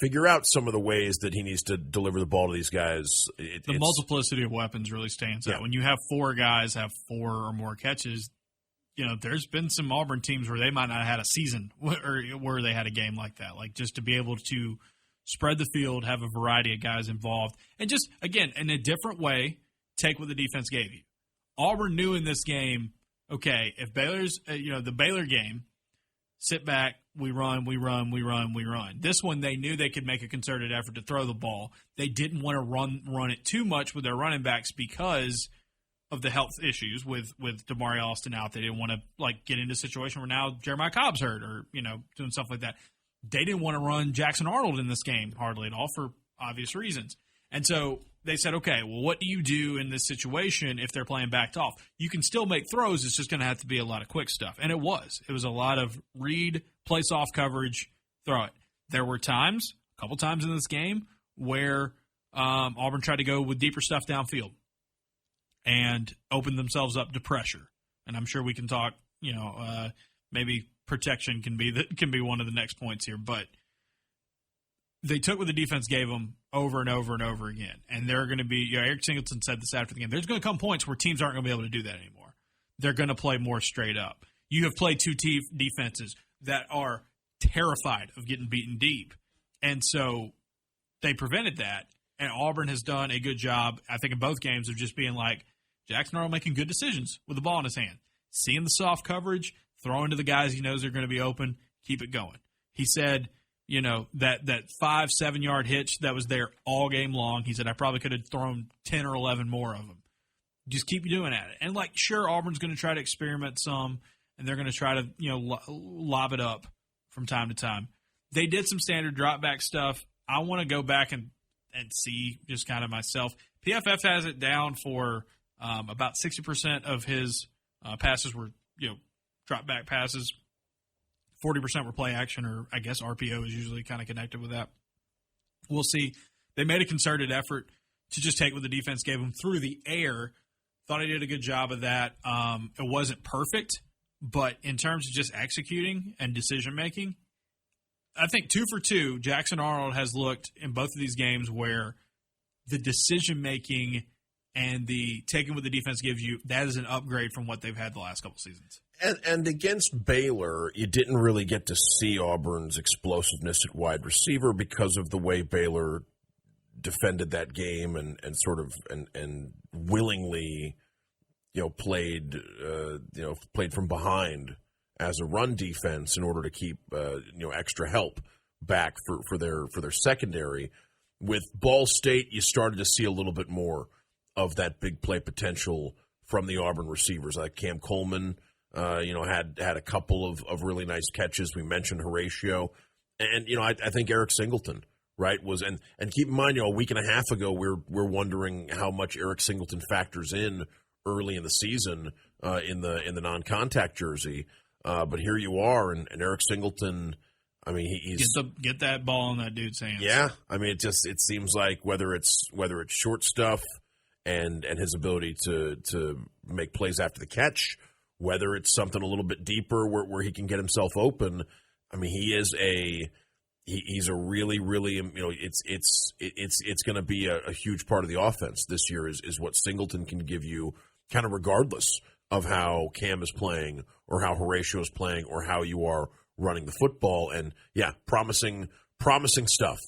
figure out some of the ways that he needs to deliver the ball to these guys. The multiplicity of weapons really stands out. When you have 4 guys have 4 or more catches, there's been some Auburn teams where they might not have had a season or where they had a game like that. Like, just to be able to spread the field, have a variety of guys involved, and just, again, in a different way, take what the defense gave you. Auburn knew in this game, okay, if Baylor's, the Baylor game, sit back, we run. This one, they knew they could make a concerted effort to throw the ball. They didn't want to run it too much with their running backs because of the health issues with Damari Alston out. They didn't want to get into a situation where now Jeremiah Cobb's hurt or doing stuff like that. They didn't want to run Jackson Arnold in this game hardly at all for obvious reasons. And so they said, okay, well, what do you do in this situation if they're playing backed off? You can still make throws. It's just going to have to be a lot of quick stuff. And it was. It was a lot of read, place off coverage, throw it. There were times, a couple times in this game, where Auburn tried to go with deeper stuff downfield and opened themselves up to pressure. And I'm sure we can talk, maybe protection can be one of the next points here. But they took what the defense gave them over and over and over again. And they're going to be, Eric Singleton said this after the game, there's going to come points where teams aren't going to be able to do that anymore. They're going to play more straight up. You have played 2 defenses that are terrified of getting beaten deep. And so they prevented that. And Auburn has done a good job, I think, in both games of just being like, Jackson Arnold making good decisions with the ball in his hand. Seeing the soft coverage, throwing to the guys he knows are going to be open, keep it going. He said, that 5-7 yard hitch that was there all game long. He said, I probably could have thrown 10 or 11 more of them. Just keep doing at it. And sure, Auburn's going to try to experiment some, and they're going to try to, lob it up from time to time. They did some standard drop back stuff. I want to go back and see just kind of myself. PFF has it down for about 60% of his passes were, drop back passes. 40% were play action, or I guess RPO is usually kind of connected with that. We'll see. They made a concerted effort to just take what the defense gave them through the air. Thought he did a good job of that. It wasn't perfect, but in terms of just executing and decision-making, I think 2 for 2, Jackson Arnold has looked in both of these games where the decision-making and the taking what the defense gives you, that is an upgrade from what they've had the last couple seasons. And against Baylor, you didn't really get to see Auburn's explosiveness at wide receiver because of the way Baylor defended that game and sort of and willingly, played from behind as a run defense in order to keep extra help back for their secondary. With Ball State, you started to see a little bit more of that big play potential from the Auburn receivers. Like Cam Coleman, had a couple of really nice catches. We mentioned Horatio. And, I think Eric Singleton, right, was – and keep in mind, a week and a half ago, we're wondering how much Eric Singleton factors in early in the season in the non-contact jersey. But here you are, and Eric Singleton – I mean, he's get that ball in that dude's hands. Yeah, I mean, it seems like whether it's short stuff and his ability to make plays after the catch, whether it's something a little bit deeper where he can get himself open. I mean, he's a really it's going to be a huge part of the offense this year is what Singleton can give you, kind of regardless of how Cam is playing or how Horatio is playing or how you are running the football. And yeah, promising stuff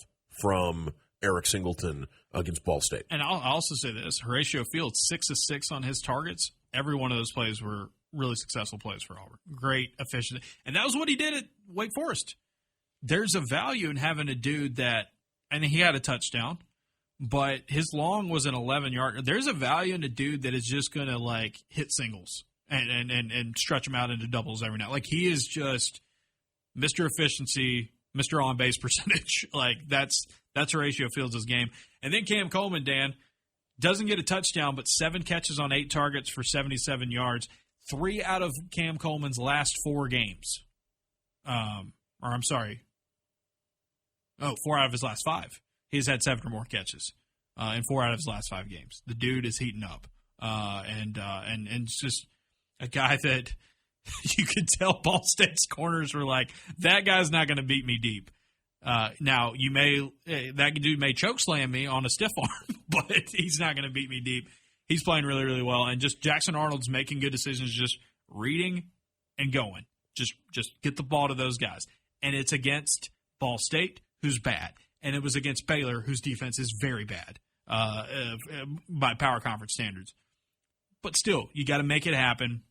from Eric Singleton against Ball State. And I'll also say this: Horatio Fields 6 of 6 on his targets. Every one of those plays were really successful plays for Auburn. Great efficiency, and that was what he did at Wake Forest. There's a value in having a dude that, and he had a touchdown, but his long was an 11-yard. There's a value in a dude that is just going to hit singles and stretch them out into doubles every now. He is just Mr. Efficiency, Mr. On-base percentage. Like, that's Horatio Fields' game. And then Cam Coleman, Dan, doesn't get a touchdown, but 7 catches on 8 targets for 77 yards. 3 out of Cam Coleman's last 4 games. 4 out of his last 5. He's had 7 or more catches in 4 out of his last 5 games. The dude is heating up. And it's just a guy that you could tell Ball State's corners were like, that guy's not going to beat me deep. Now, that dude may choke slam me on a stiff arm, but he's not going to beat me deep. He's playing really, really well. And just Jackson Arnold's making good decisions, just reading and going. Just get the ball to those guys. And it's against Ball State, who's bad. And it was against Baylor, whose defense is very bad by power conference standards. But still, you got to make it happen.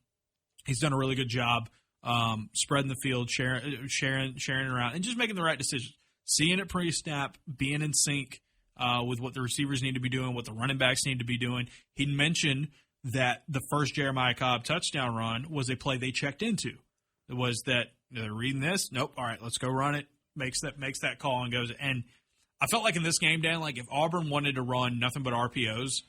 He's done a really good job spreading the field, sharing around, and just making the right decisions. Seeing it pre-snap, being in sync with what the receivers need to be doing, what the running backs need to be doing. He mentioned that the first Jeremiah Cobb touchdown run was a play they checked into. It was that they're reading this. Nope. All right, let's go run it. Makes that call and goes. And I felt like in this game, Dan, like if Auburn wanted to run nothing but RPOs,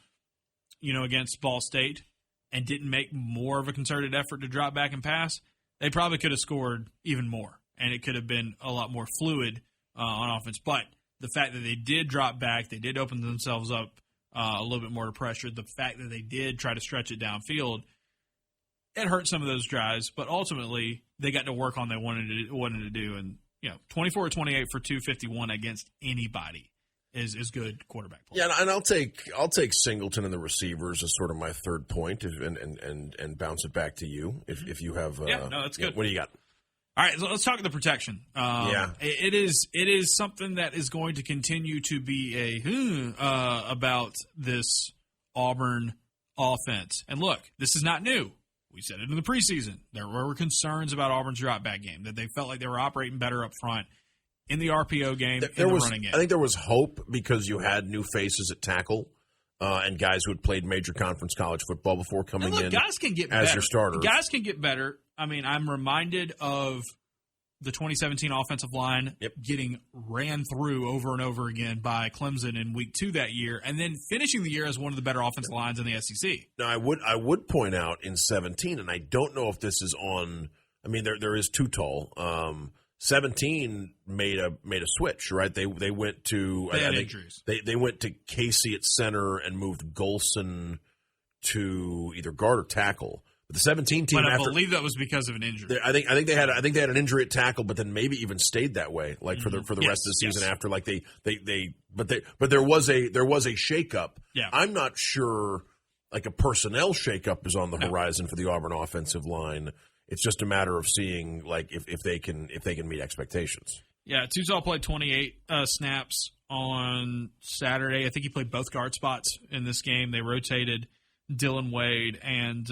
against Ball State and didn't make more of a concerted effort to drop back and pass, they probably could have scored even more. And it could have been a lot more fluid on offense. But the fact that they did drop back, they did open themselves up a little bit more to pressure, the fact that they did try to stretch it downfield, it hurt some of those drives. But ultimately, they got to work on what they wanted to do. And 24-28 for 251 against anybody is good quarterback play. Yeah, and I'll take Singleton and the receivers as sort of my third point, and bounce it back to you if you have. That's good. What do you got? All right, so let's talk the protection. It is something that is going to continue to be about this Auburn offense. And look, this is not new. We said it in the preseason. There were concerns about Auburn's drop back game, that they felt like they were operating better up front in the RPO game, in the running game. I think there was hope because you had new faces at tackle and guys who had played major conference college football before coming in guys can get as better. your starter. Guys can get better. I mean, I'm reminded of the 2017 offensive line getting ran through over and over again by Clemson in week 2 that year, and then finishing the year as one of the better offensive lines in the SEC. Now, I would point out in 17, and I don't know if this is on. I mean, there is too tall. 17 made a switch, right? They went to they had injuries. They went to Casey at center and moved Golson to either guard or tackle. But the 17 team, but I believe that was because of an injury. I think they had an injury at tackle, but then maybe even stayed that way, like for the rest of the season after. Like but there was a shakeup. Yeah, I'm not sure. Like a personnel shakeup is on the horizon for the Auburn offensive line. It's just a matter of seeing like if they can meet expectations. Yeah, Tuzal played 28 snaps on Saturday. I think he played both guard spots in this game. They rotated Dylan Wade and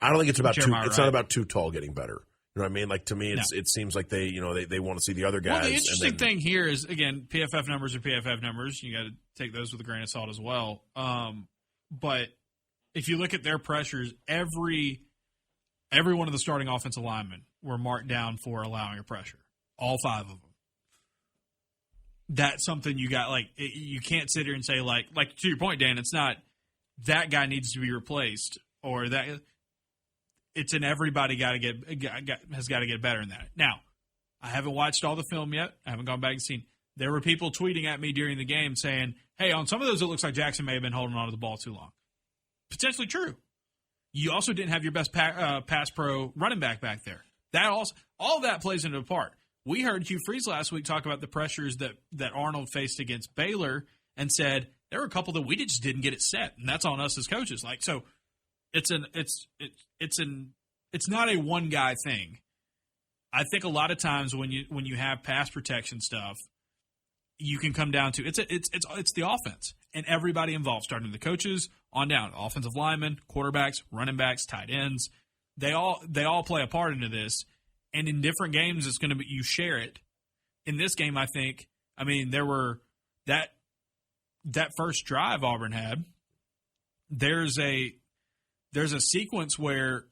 I don't think it's about Jeremiah it's Wright. not about too tall getting better. You know what I mean? Like to me, it seems like they want to see the other guys. Well, the interesting thing here is again, PFF numbers are PFF numbers. You got to take those with a grain of salt as well. But if you look at their pressures, every one of the starting offensive linemen were marked down for allowing a pressure. All 5 of them. That's something you got. Like you can't sit here and say like to your point, Dan. It's not that guy needs to be replaced or that. It's an everybody has got to get better in that. Now, I haven't watched all the film yet. I haven't gone back and seen. There were people tweeting at me during the game saying, "Hey, on some of those, it looks like Jackson may have been holding on to the ball too long." Potentially true. You also didn't have your best pass pro running back there. That also all of that plays into a part. We heard Hugh Freeze last week talk about the pressures that Arnold faced against Baylor and said there were a couple that we just didn't get it set, and that's on us as coaches. Like so. It's not a one guy thing. I think a lot of times when you have pass protection stuff, you can come down to it's the offense and everybody involved, starting the coaches on down, offensive linemen, quarterbacks, running backs, tight ends. They all play a part into this, and in different games, it's going to be you share it. In this game, I think, there were that first drive Auburn had. There's a sequence where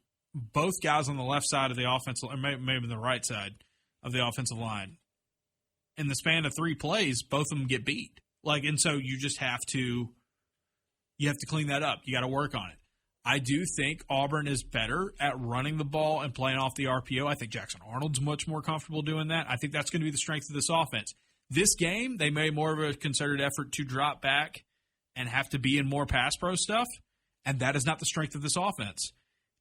both guys on the left side of the offensive, or maybe the right side of the offensive line, in the span of 3 plays, both of them get beat. And so you just have to clean that up. You got to work on it. I do think Auburn is better at running the ball and playing off the RPO. I think Jackson Arnold's much more comfortable doing that. I think that's going to be the strength of this offense. This game, they made more of a concerted effort to drop back and have to be in more pass pro stuff, and that is not the strength of this offense.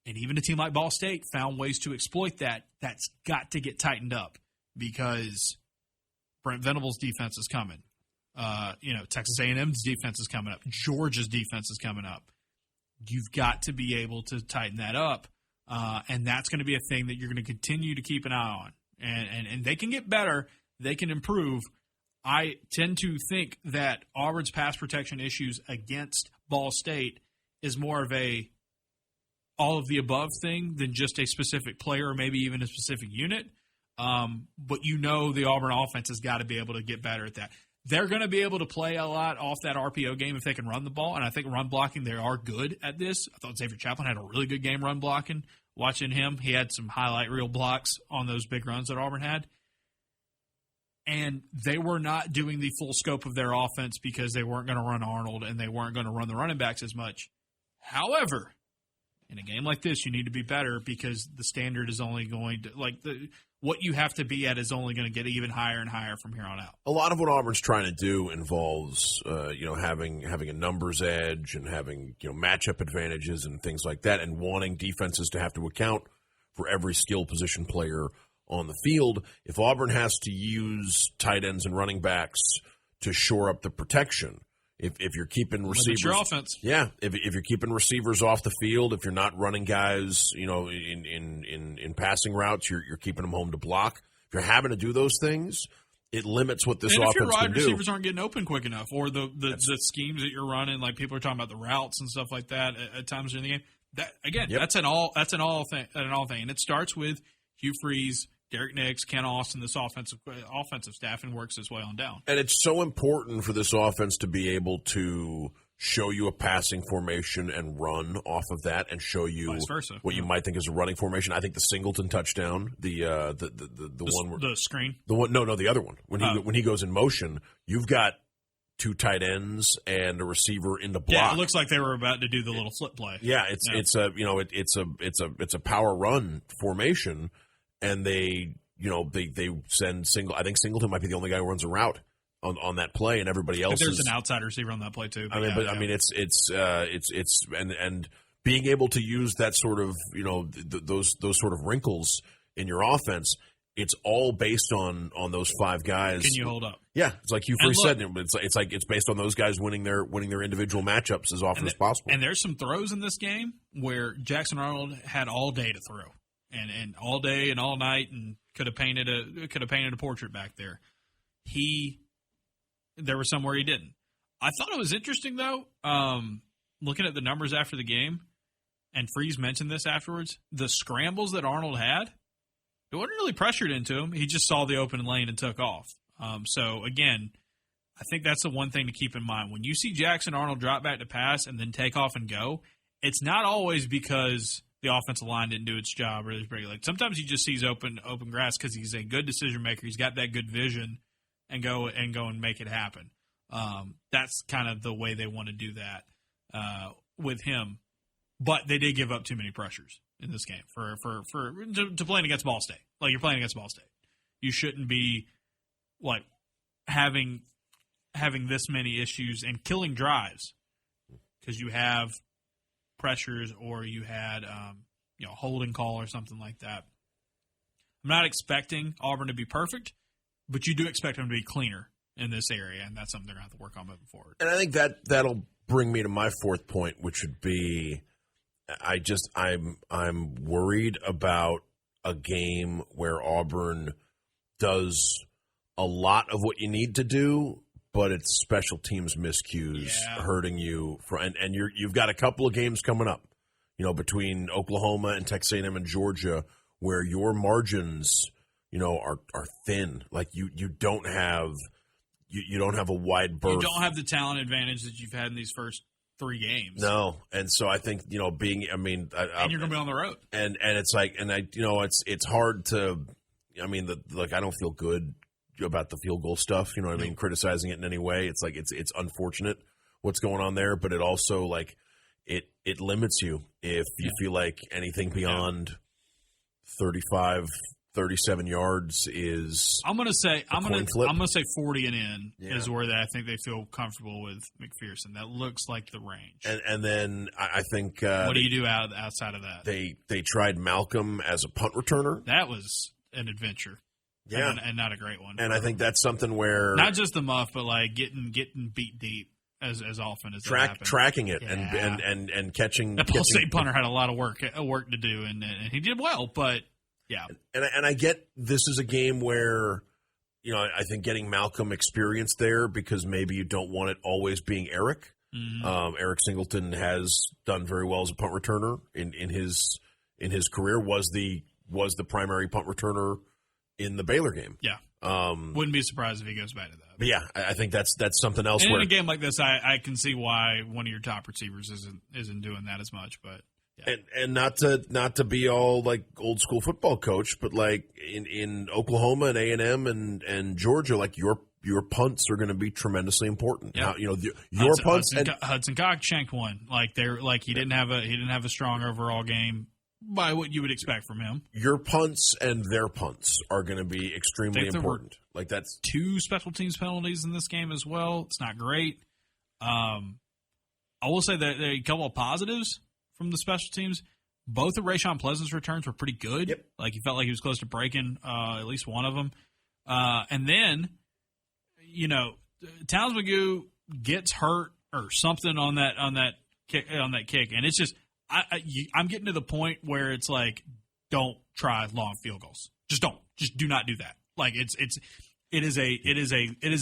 And even a team like Ball State found ways to exploit that. That's got to get tightened up because Brent Venables' defense is coming. Texas A&M's defense is coming up. Georgia's defense is coming up. You've got to be able to tighten that up, and that's going to be a thing that you're going to continue to keep an eye on. And they can get better. They can improve. I tend to think that Auburn's pass protection issues against Ball State is more of a all of the above thing than just a specific player or maybe even a specific unit. But the Auburn offense has got to be able to get better at that. They're going to be able to play a lot off that RPO game if they can run the ball, and I think run blocking, they are good at this. I thought Xavier Chaplin had a really good game run blocking. Watching him, he had some highlight reel blocks on those big runs that Auburn had. And they were not doing the full scope of their offense because they weren't going to run Arnold and they weren't going to run the running backs as much. However, in a game like this, you need to be better because the standard is only going to what you have to be at is only going to get even higher and higher from here on out. A lot of what Auburn's trying to do involves, having a numbers edge and having matchup advantages and things like that, and wanting defenses to have to account for every skill position player on the field. If Auburn has to use tight ends and running backs to shore up the protection, if you're keeping receivers, your offense. Yeah, if you're keeping receivers off the field, if you're not running guys, in passing routes, you're keeping them home to block. If you're having to do those things, it limits what this offense can do. And if your wide receivers aren't getting open quick enough, or the schemes that you're running, like people are talking about the routes and stuff like that at times during the game. That again, that's an all thing, and it starts with Hugh Freeze, Derek Nix, Ken Austin, this offensive staff, and works its way on down. And it's so important for this offense to be able to show you a passing formation and run off of that, and show you what you might think is a running formation. I think the Singleton touchdown, the screen, the other one when he goes in motion, you've got 2 tight ends and a receiver in the block. Yeah, it looks like they were about to do the little flip play. Yeah, it's a power run formation. And they send I think Singleton might be the only guy who runs a route on that play, and everybody else. There's an outside receiver on that play too. It's being able to use that sort of those sort of wrinkles in your offense. It's all based on those 5 guys. Can you hold up? Yeah, it's like Hugh Freeze said. It's based on those guys winning their individual matchups as often as possible. And there's some throws in this game where Jackson Arnold had all day to throw. And all day and all night, and could have painted a portrait back there. There was somewhere he didn't. I thought it was interesting though, looking at the numbers after the game, and Freeze mentioned this afterwards. The scrambles that Arnold had, it wasn't really pressured into him. He just saw the open lane and took off. So again, I think that's the one thing to keep in mind when you see Jackson Arnold drop back to pass and then take off and go. It's not always because the offensive line didn't do its job, or sometimes he just sees open grass because he's a good decision maker. He's got that good vision, and go and make it happen. That's kind of the way they want to do that with him. But they did give up too many pressures in this game to playing against Ball State. Like, you're playing against Ball State, you shouldn't be having this many issues and killing drives because you have pressures, or you had holding call or something like that. I'm not expecting Auburn to be perfect, but you do expect them to be cleaner in this area, and that's something they're going to have to work on moving forward. And I think that'll bring me to my 4th point, which would be I'm worried about a game where Auburn does a lot of what you need to do, but it's special teams miscues hurting you. And you've got a couple of games coming up, between Oklahoma and Texas A&M and Georgia, where your margins, are thin. Like you don't have a wide berth. You don't have the talent advantage that you've had in these first 3 games. No, and so I think and you're going to be on the road, and it's like, and it's hard to, I don't feel good about the field goal stuff. You know what I mean? Criticizing it in any way, it's like it's unfortunate what's going on there, but it also like it limits you if you feel like anything beyond 35, 37 yards is. I'm gonna say 40 and in is where I think they feel comfortable with McPherson. That looks like the range. And then I think what do you do outside of that? They tried Malcolm as a punt returner. That was an adventure. Yeah, and not a great one. And I think that's something where not just the muff, but like getting beat deep as often as tracking it and catching. The Ball State punter had a lot of work to do, and he did well, but. Yeah, and I get this is a game where, I think getting Malcolm experience there because maybe you don't want it always being Eric. Mm-hmm. Eric Singleton has done very well as a punt returner in his career. Was the primary punt returner in the Baylor game. Yeah, wouldn't be surprised if he goes back to that. But yeah, I think that's something else. And in a game like this, I can see why one of your top receivers isn't doing that as much, but. Yeah. And not to be all like old school football coach, but like in Oklahoma and A&M and Georgia, like your punts are going to be tremendously important. Yeah. Now, your punts. Hudson Cobb shanked one. He didn't have a strong overall game by what you would expect from him. Your punts and their punts are going to be extremely important. Like that's 2 special teams penalties in this game as well. It's not great. I will say that there are a couple of positives from the special teams. Both of Rashawn Pleasant's returns were pretty good. Yep. Like he felt like he was close to breaking at least one of them. And then, Towns McGoo gets hurt or something on that kick, and it's just I'm getting to the point where it's like, don't try long field goals. Just do not do that. Like it is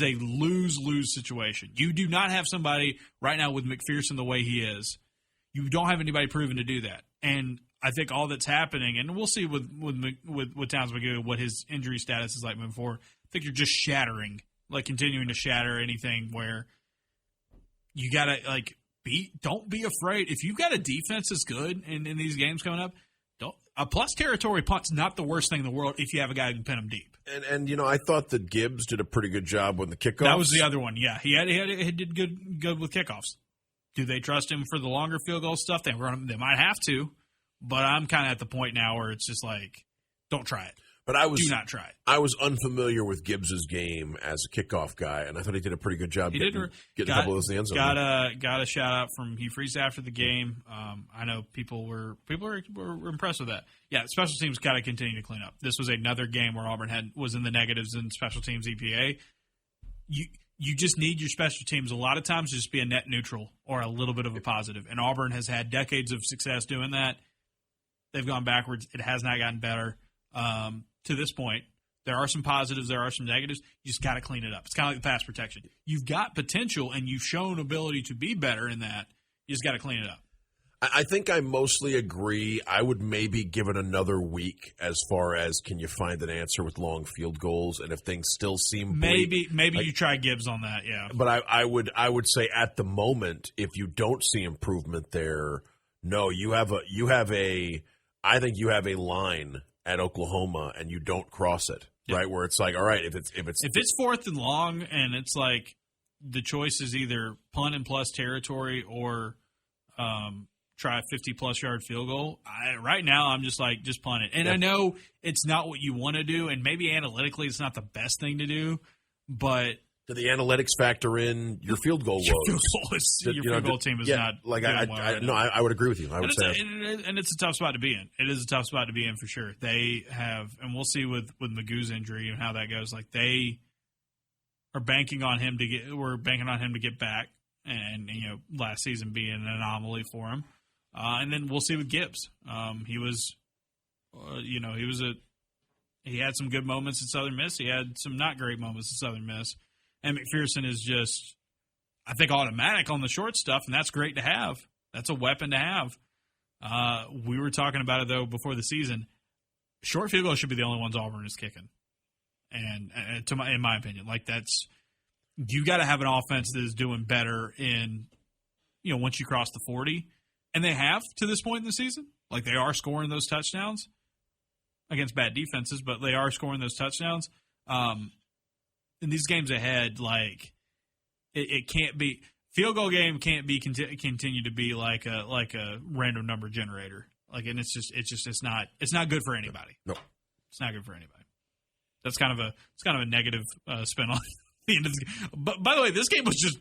a lose situation. You do not have somebody right now with McPherson the way he is. You don't have anybody proven to do that. And I think all that's happening, and we'll see with Towns McGoo what his injury status is like moving forward. I think you're just continuing to shatter anything where you gotta don't be afraid. If you've got a defense that's good in these games coming up, a plus territory punt's not the worst thing in the world if you have a guy who can pin them deep. And I thought that Gibbs did a pretty good job with the kickoffs. That was the other one. Yeah, he did good with kickoffs. Do they trust him for the longer field goal stuff? They might have to, but I'm kind of at the point now where it's just like, don't try it. But do not try it. I was unfamiliar with Gibbs's game as a kickoff guy, and I thought he did a pretty good job getting a couple of those in the end zone. Got a shout out from Hugh Freeze after the game. I know people were impressed with that. Yeah, special teams got to continue to clean up. This was another game where Auburn was in the negatives in special teams EPA. You just need your special teams a lot of times to just be a net neutral or a little bit of a positive. And Auburn has had decades of success doing that. They've gone backwards. It has not gotten better to this point. There are some positives. There are some negatives. You just got to clean it up. It's kind of like the pass protection. You've got potential, and you've shown ability to be better in that. You just got to clean it up. I think I mostly agree. I would maybe give it another week as far as can you find an answer with long field goals, and if things still seem bleak, maybe you try Gibbs on that, yeah. But I would say at the moment, if you don't see improvement there, no, I think you have a line at Oklahoma and you don't cross it, right? Where it's like, all right, if it's 4th and long and it's like the choice is either punt and plus territory or try a 50-plus yard field goal. Right now, I'm just punt it. And I know it's not what you want to do, and maybe analytically it's not the best thing to do, but do the analytics factor in your field goal woes? Your field goal team is not like I would agree with you. I would say, and it's a tough spot to be in. It is a tough spot to be in for sure. They have, and we'll see with Magoo's injury and how that goes. Like they are banking on him to get back, and last season being an anomaly for him. And then we'll see with Gibbs. He had some good moments at Southern Miss. He had some not great moments at Southern Miss. And McPherson is just, I think, automatic on the short stuff, and that's great to have. That's a weapon to have. We were talking about it, though, before the season. Short field goals should be the only ones Auburn is kicking. And in my opinion, like you got to have an offense that is doing better in once you cross the 40, and they have to this point in the season. Like, they are scoring those touchdowns against bad defenses, but they are scoring those touchdowns. In these games ahead, like, it can't be field goal game can't be continue to be like a random number generator. Like, and it's not good for anybody. No, it's not good for anybody. That's kind of a negative spin on the end of the game. But by the way, this game was just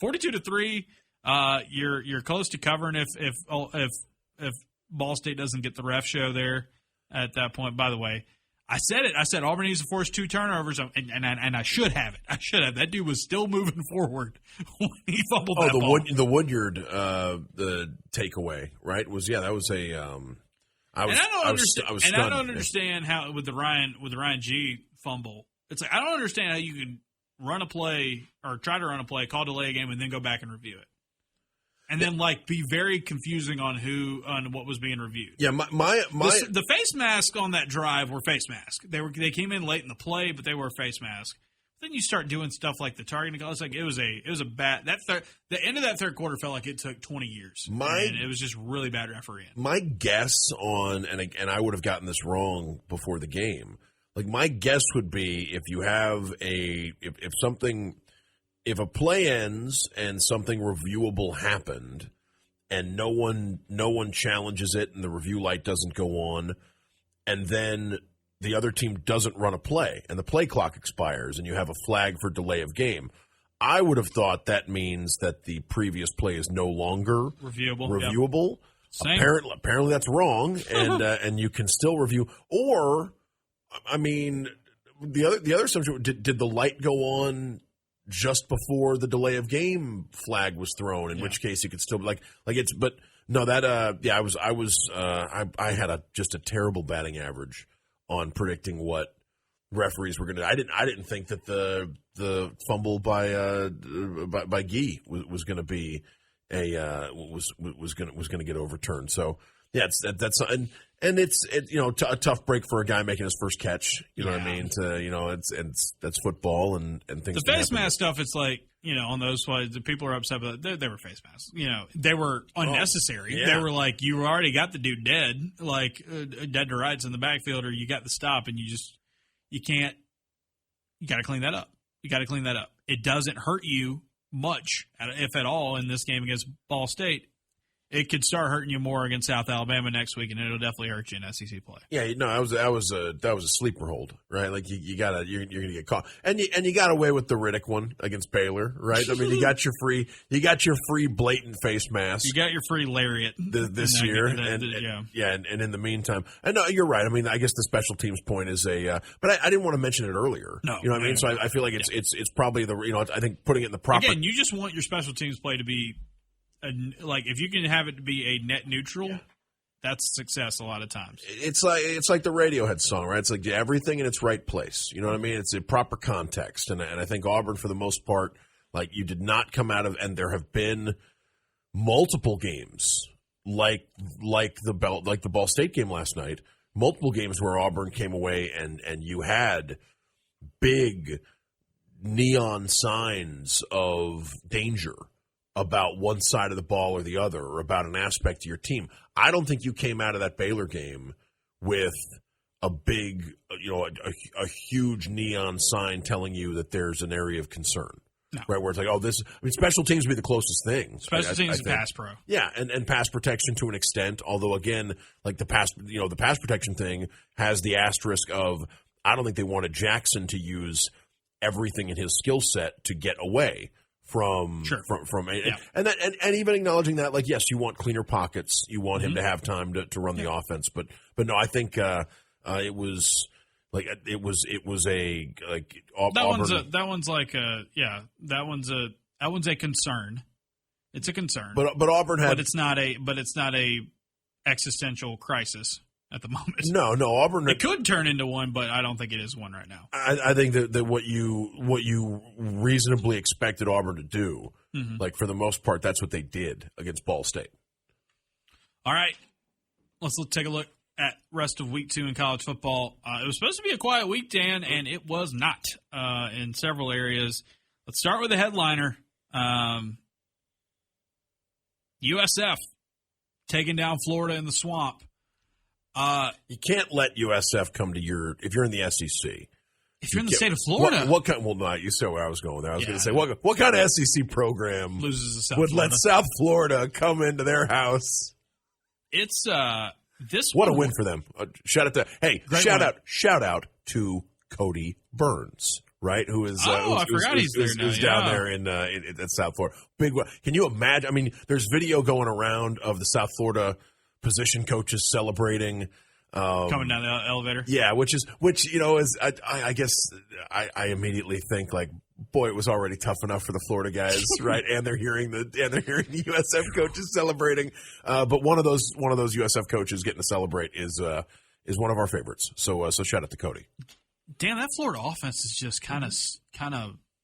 42-3. You're close to covering if Ball State doesn't get the ref show there at that point. By the way, I said it. I said Auburn needs to force 2 turnovers, and I should have it. I should have. That dude was still moving forward when he fumbled that ball. The Woodyard the takeaway, right? That was a. I don't understand how with the Ryan G fumble. It's like I don't understand how you can run a play or try to run a play, call delay a game, and then go back and review it. And then, be very confusing on what was being reviewed. Yeah, the face mask on that drive were face mask. They came in late in the play, but they were face mask. Then you start doing stuff like the targeting. It's like it was a bad the end of that third quarter felt like it took 20 years. And it was just really bad refereeing. My guess on and I would have gotten this wrong before the game. Like, my guess would be if you have if a play ends and something reviewable happened and no one challenges it and the review light doesn't go on, and then the other team doesn't run a play and the play clock expires and you have a flag for delay of game, I would have thought that means that the previous play is no longer reviewable. Yep. Apparently that's wrong, and you can still review. Or, the other subject, did the light go on just before the delay of game flag was thrown, in which case you could still I had just a terrible batting average on predicting what referees were going to do. I didn't think that the fumble by Guy was going to be was going to get overturned. So yeah, that's a tough break for a guy making his first catch. You know what I mean? That's football and things. The face mask stuff. It's like, on those ones, the people are upset, but they were face masks. They were unnecessary. Yeah. They were like, you already got the dude dead, dead to rights in the backfield, or you got the stop, and you got to clean that up. It doesn't hurt you much, if at all, in this game against Ball State. It could start hurting you more against South Alabama next week, and it'll definitely hurt you in SEC play. Yeah, that was a sleeper hold, right? Like you're gonna get caught, and you got away with the Riddick one against Baylor, right? I mean, you got your free blatant face mask. You got your free lariat this year, and in the meantime, I know you're right. I mean, I guess the special teams point is but I didn't want to mention it earlier. No, you know what I mean. So I feel like it's probably I think putting it in the proper. Again, you just want your special teams play to be. If you can have it to be a net neutral, that's success a lot of times. It's like the Radiohead song, right? It's like everything in its right place. You know what I mean? It's a proper context, and I think Auburn, for the most part, you did not come out of, and there have been multiple games like the Ball State game last night, multiple games where Auburn came away and you had big neon signs of danger about one side of the ball or the other, or about an aspect of your team. I don't think you came out of that Baylor game with a big, a huge neon sign telling you that there's an area of concern. No. Right, where it's like, special teams would be the closest thing. Special teams and pass pro. Yeah, and pass protection to an extent, although again, the pass protection thing has the asterisk of, I don't think they wanted Jackson to use everything in his skill set to get away from and even acknowledging that, yes, you want cleaner pockets, you want him to have time to run the offense, but no, I think it was a Auburn. That one's a concern. It's a concern, but Auburn had, but it's not a existential crisis at the moment. No, Auburn. It could turn into one, but I don't think it is one right now. I think that what you reasonably expected Auburn to do, for the most part, that's what they did against Ball State. All right, let's take a look at rest of week 2 in college football. It was supposed to be a quiet week, Dan, and it was not in several areas. Let's start with the headliner. USF taking down Florida in the swamp. You can't let USF come to if you're in the SEC. If you're in the state of Florida. What kind, well, no, you saw where I was going there. I was going to say, what kind of SEC program loses to South would Florida? let South Florida come into their house? It's What a win for them. Shout out to Cody Burns, right? Who is I forgot he's there now. Who's down there in South Florida. Big one. Can you imagine? I mean, there's video going around of the South Florida position coaches celebrating coming down the elevator. Yeah, which is I guess I immediately think like, boy, it was already tough enough for the Florida guys, right? And they're hearing the USF coaches celebrating. But one of those USF coaches getting to celebrate is one of our favorites. So shout out to Cody. Damn, that Florida offense is just kind of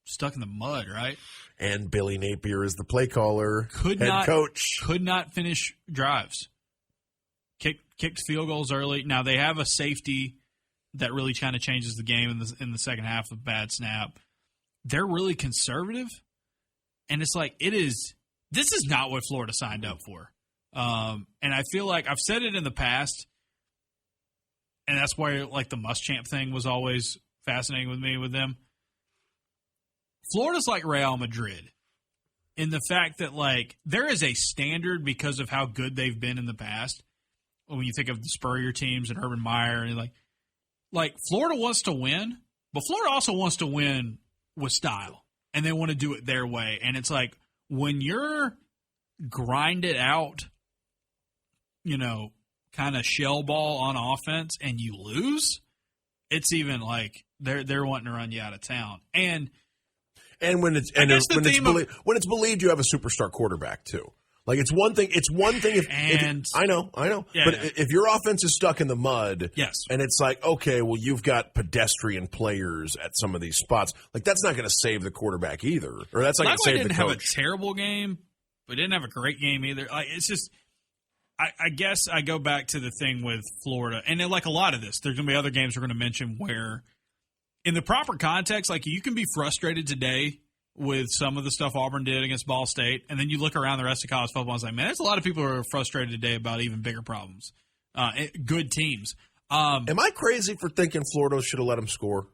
stuck in the mud, right? And Billy Napier is the play caller, head coach. Could not finish drives. Kicked field goals early. Now they have a safety that really kind of changes the game in the second half of bad snap. They're really conservative, and it's like this is not what Florida signed up for. And I feel like I've said it in the past, and that's why like the Muschamp thing was always fascinating with me with them. Florida's like Real Madrid in the fact that like there is a standard because of how good they've been in the past. When you think of the Spurrier teams and Urban Meyer, and like Florida wants to win, but Florida also wants to win with style, and they want to do it their way. And it's like when you're grinded out, kind of shell ball on offense, and you lose, it's even like they're wanting to run you out of town. And when it's believed you have a superstar quarterback too. Like it's one thing if I know. Yeah, but if your offense is stuck in the mud, yes, and it's like, okay, well you've got pedestrian players at some of these spots, like that's not going to save the quarterback either, or that's not going to save the coach. Didn't have a terrible game, but didn't have a great game either. Like it's just, I guess I go back to the thing with Florida, and then, like a lot of this, there's going to be other games we're going to mention where, in the proper context, like you can be frustrated today with some of the stuff Auburn did against Ball State, and then you look around the rest of college football and say, man, there's a lot of people who are frustrated today about even bigger problems. Good teams. Am I crazy for thinking Florida should have let them score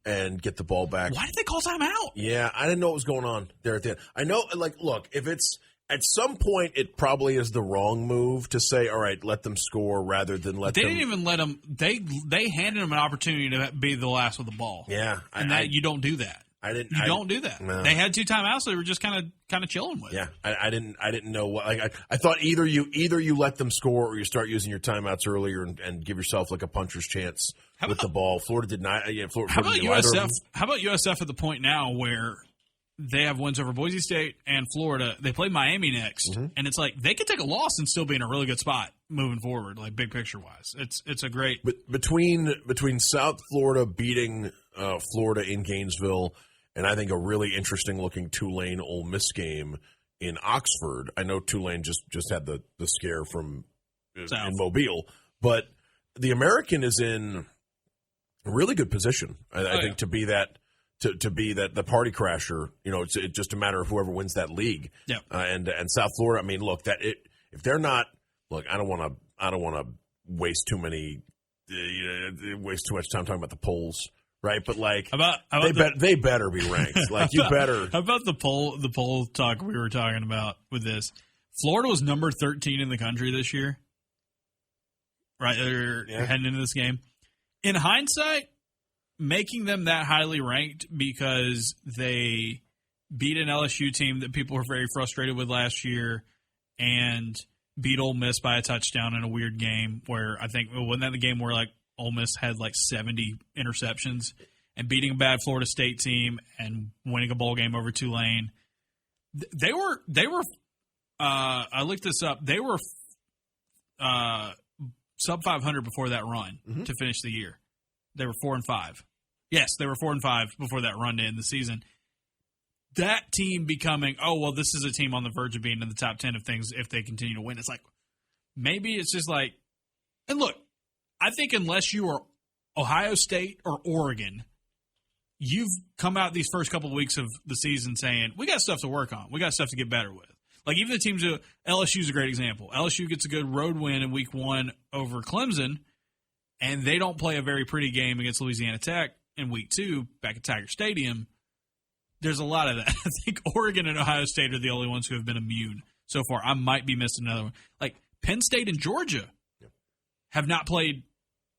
and get the ball back? Why did they call timeout? Yeah, I didn't know what was going on there at the end. I know, like, look, if it's at some point, it probably is the wrong move to say, all right, let them score rather than let them. They didn't even let them. They handed them an opportunity to be the last with the ball. Yeah. You don't do that. You don't do that. No. They had two timeouts they were just kind of chilling with. Yeah, I didn't know what. Like I thought either you let them score or you start using your timeouts earlier and give yourself like a puncher's chance with the ball. Florida did not. Yeah, Florida. How about USF? How about USF at the point now where they have wins over Boise State and Florida? They play Miami next, and it's like they could take a loss and still be in a really good spot moving forward, like big picture wise. It's a great. But between South Florida beating Florida in Gainesville. And I think a really interesting-looking Tulane-Ole Miss game in Oxford. I know Tulane just had the scare from in Mobile, but the American is in a really good position. I think to be that the party crasher. It's just a matter of whoever wins that league. Yeah. And South Florida. I mean, look, if they're not, look, I don't want to waste too much time talking about the polls. Right, but like they better be ranked. Like you better. How about the poll talk we were talking about with this? Florida was number 13 in the country this year. Right, they're heading into this game. In hindsight, making them that highly ranked because they beat an LSU team that people were very frustrated with last year and beat Ole Miss by a touchdown in a weird game where I think wasn't that the game where like Ole Miss had like 70 interceptions and beating a bad Florida State team and winning a bowl game over Tulane. They were. I looked this up. They were sub 500 before that run to finish the year. They were 4-5. Yes, they were 4-5 before that run to end the season. That team becoming, this is a team on the verge of being in the top 10 of things if they continue to win. It's like maybe it's just like, and look. I think unless you are Ohio State or Oregon, you've come out these first couple of weeks of the season saying, we got stuff to work on. We got stuff to get better with. Like, even the teams LSU is a great example. LSU gets a good road win in week 1 over Clemson, and they don't play a very pretty game against Louisiana Tech in week 2 back at Tiger Stadium. There's a lot of that. I think Oregon and Ohio State are the only ones who have been immune so far. I might be missing another one. Like, Penn State and Georgia have not played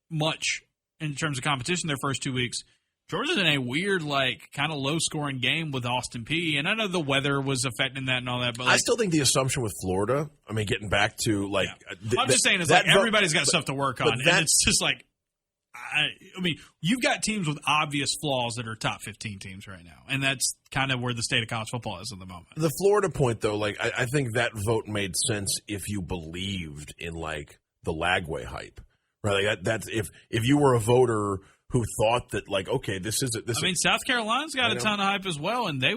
much in terms of competition their first 2 weeks. Georgia's in a weird, like, kind of low-scoring game with Austin Peay. And I know the weather was affecting that and all that. But I still think the assumption with Florida, I mean, getting back to, like... Yeah. I'm just saying, it's like everybody's got stuff to work on. And it's just like, I mean, you've got teams with obvious flaws that are top 15 teams right now. And that's kind of where the state of college football is at the moment. The Florida point, though, like, I think that vote made sense if you believed in, like, the Lagway hype. Right? Like that's if you were a voter who thought that, like, okay, this is it. I mean, South Carolina's got a ton of hype as well, and they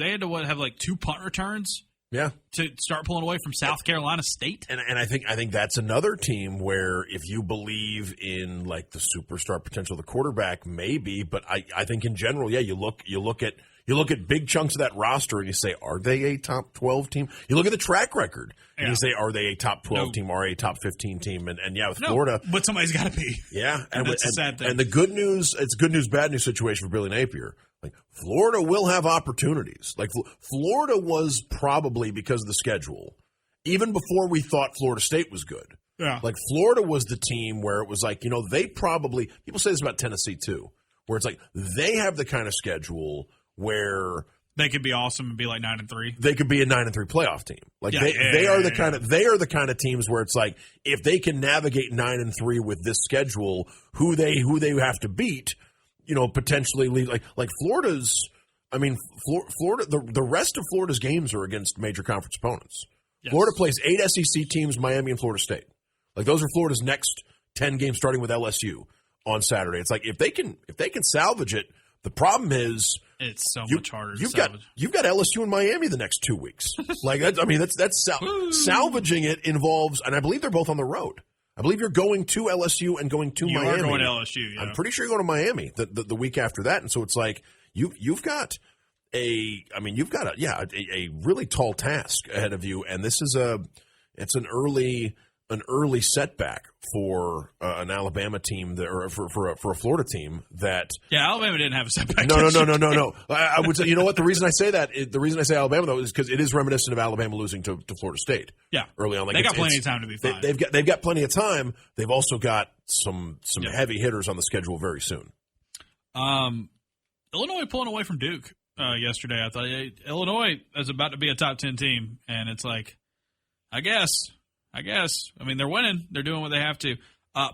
had to have like 2 punt returns. Yeah, to start pulling away from South Carolina State. And I think that's another team where if you believe in, like, the superstar potential of the quarterback, maybe. But I think in general, yeah, you look at big chunks of that roster and you say, are they a top 12 team? You look at the track record and you say, are they a top 12 team or a top 15 team? And yeah, with Florida, but somebody's got to be. Yeah, and that's a sad thing. And the good news, it's a good news, bad news situation for Billy Napier. Like, Florida will have opportunities. Like, Florida was probably, because of the schedule, even before we thought Florida State was good. Yeah. Like, Florida was the team where it was like, you know, they probably, people say this about Tennessee too, where it's like they have the kind of schedule where they could be awesome and be like 9-3. They could be a 9-3 playoff team. Like, they are the kind of teams where it's like, if they can navigate 9-3 with this schedule, who they have to beat, you know, potentially leave, like Florida's. I mean, Florida. The rest of Florida's games are against major conference opponents. Yes. Florida plays 8 SEC teams, Miami and Florida State. Like, those are Florida's next 10 games, starting with LSU on Saturday. It's like, if they can salvage it. The problem is it's so much harder. You've got LSU and Miami the next 2 weeks. Like, that's salvaging it involves, and I believe they're both on the road. I believe you're going to LSU and going to Miami. You are going to LSU. Yeah. I'm pretty sure you're going to Miami the week after that, and so it's like you've got a really tall task ahead of you, and this is it's an early setback for an Alabama team or for a Florida team that. Yeah, Alabama didn't have a setback. No. I would say, you know what? The reason I say that, the reason I say Alabama though, is because it is reminiscent of Alabama losing to Florida State. Yeah, early on. Like, they got plenty of time to be fine. They've got plenty of time. They've also got some heavy hitters on the schedule very soon. Illinois pulling away from Duke yesterday. I thought Illinois is about to be a top 10 team, and it's like, I guess. I mean, they're winning. They're doing what they have to.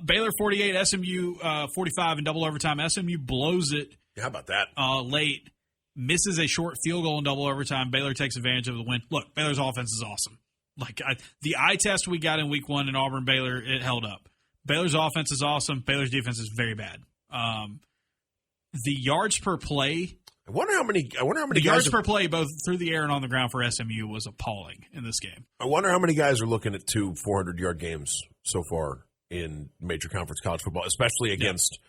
Baylor 48, SMU 45 in double overtime. SMU blows it. How about that? Late. Misses a short field goal in double overtime. Baylor takes advantage of the win. Look, Baylor's offense is awesome. Like, the eye test we got in week 1 in Auburn, Baylor, it held up. Baylor's offense is awesome. Baylor's defense is very bad. The yards per play. I wonder how many the yards per play, both through the air and on the ground, for SMU was appalling in this game. I wonder how many guys are looking at 2 400-yard games so far in major conference college football, especially against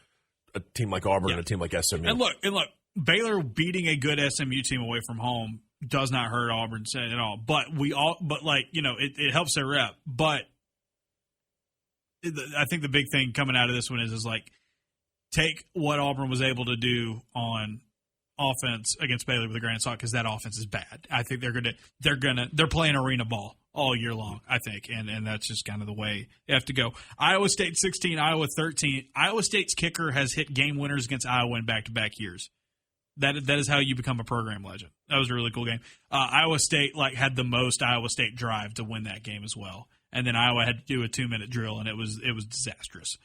a team like Auburn and a team like SMU. And look, Baylor beating a good SMU team away from home does not hurt Auburn at all. But it helps their rep. But I think the big thing coming out of this one is like, take what Auburn was able to do on offense against Baylor with a grain of salt, because that offense is bad. I think they're playing arena ball all year long, I think, and that's just kind of the way they have to go. Iowa State 16, Iowa 13. Iowa State's kicker has hit game winners against Iowa in back-to-back years. That is how you become a program legend. That was a really cool game. Iowa State had the most Iowa State drive to win that game as well, and then Iowa had to do a 2-minute drill, and it was disastrous.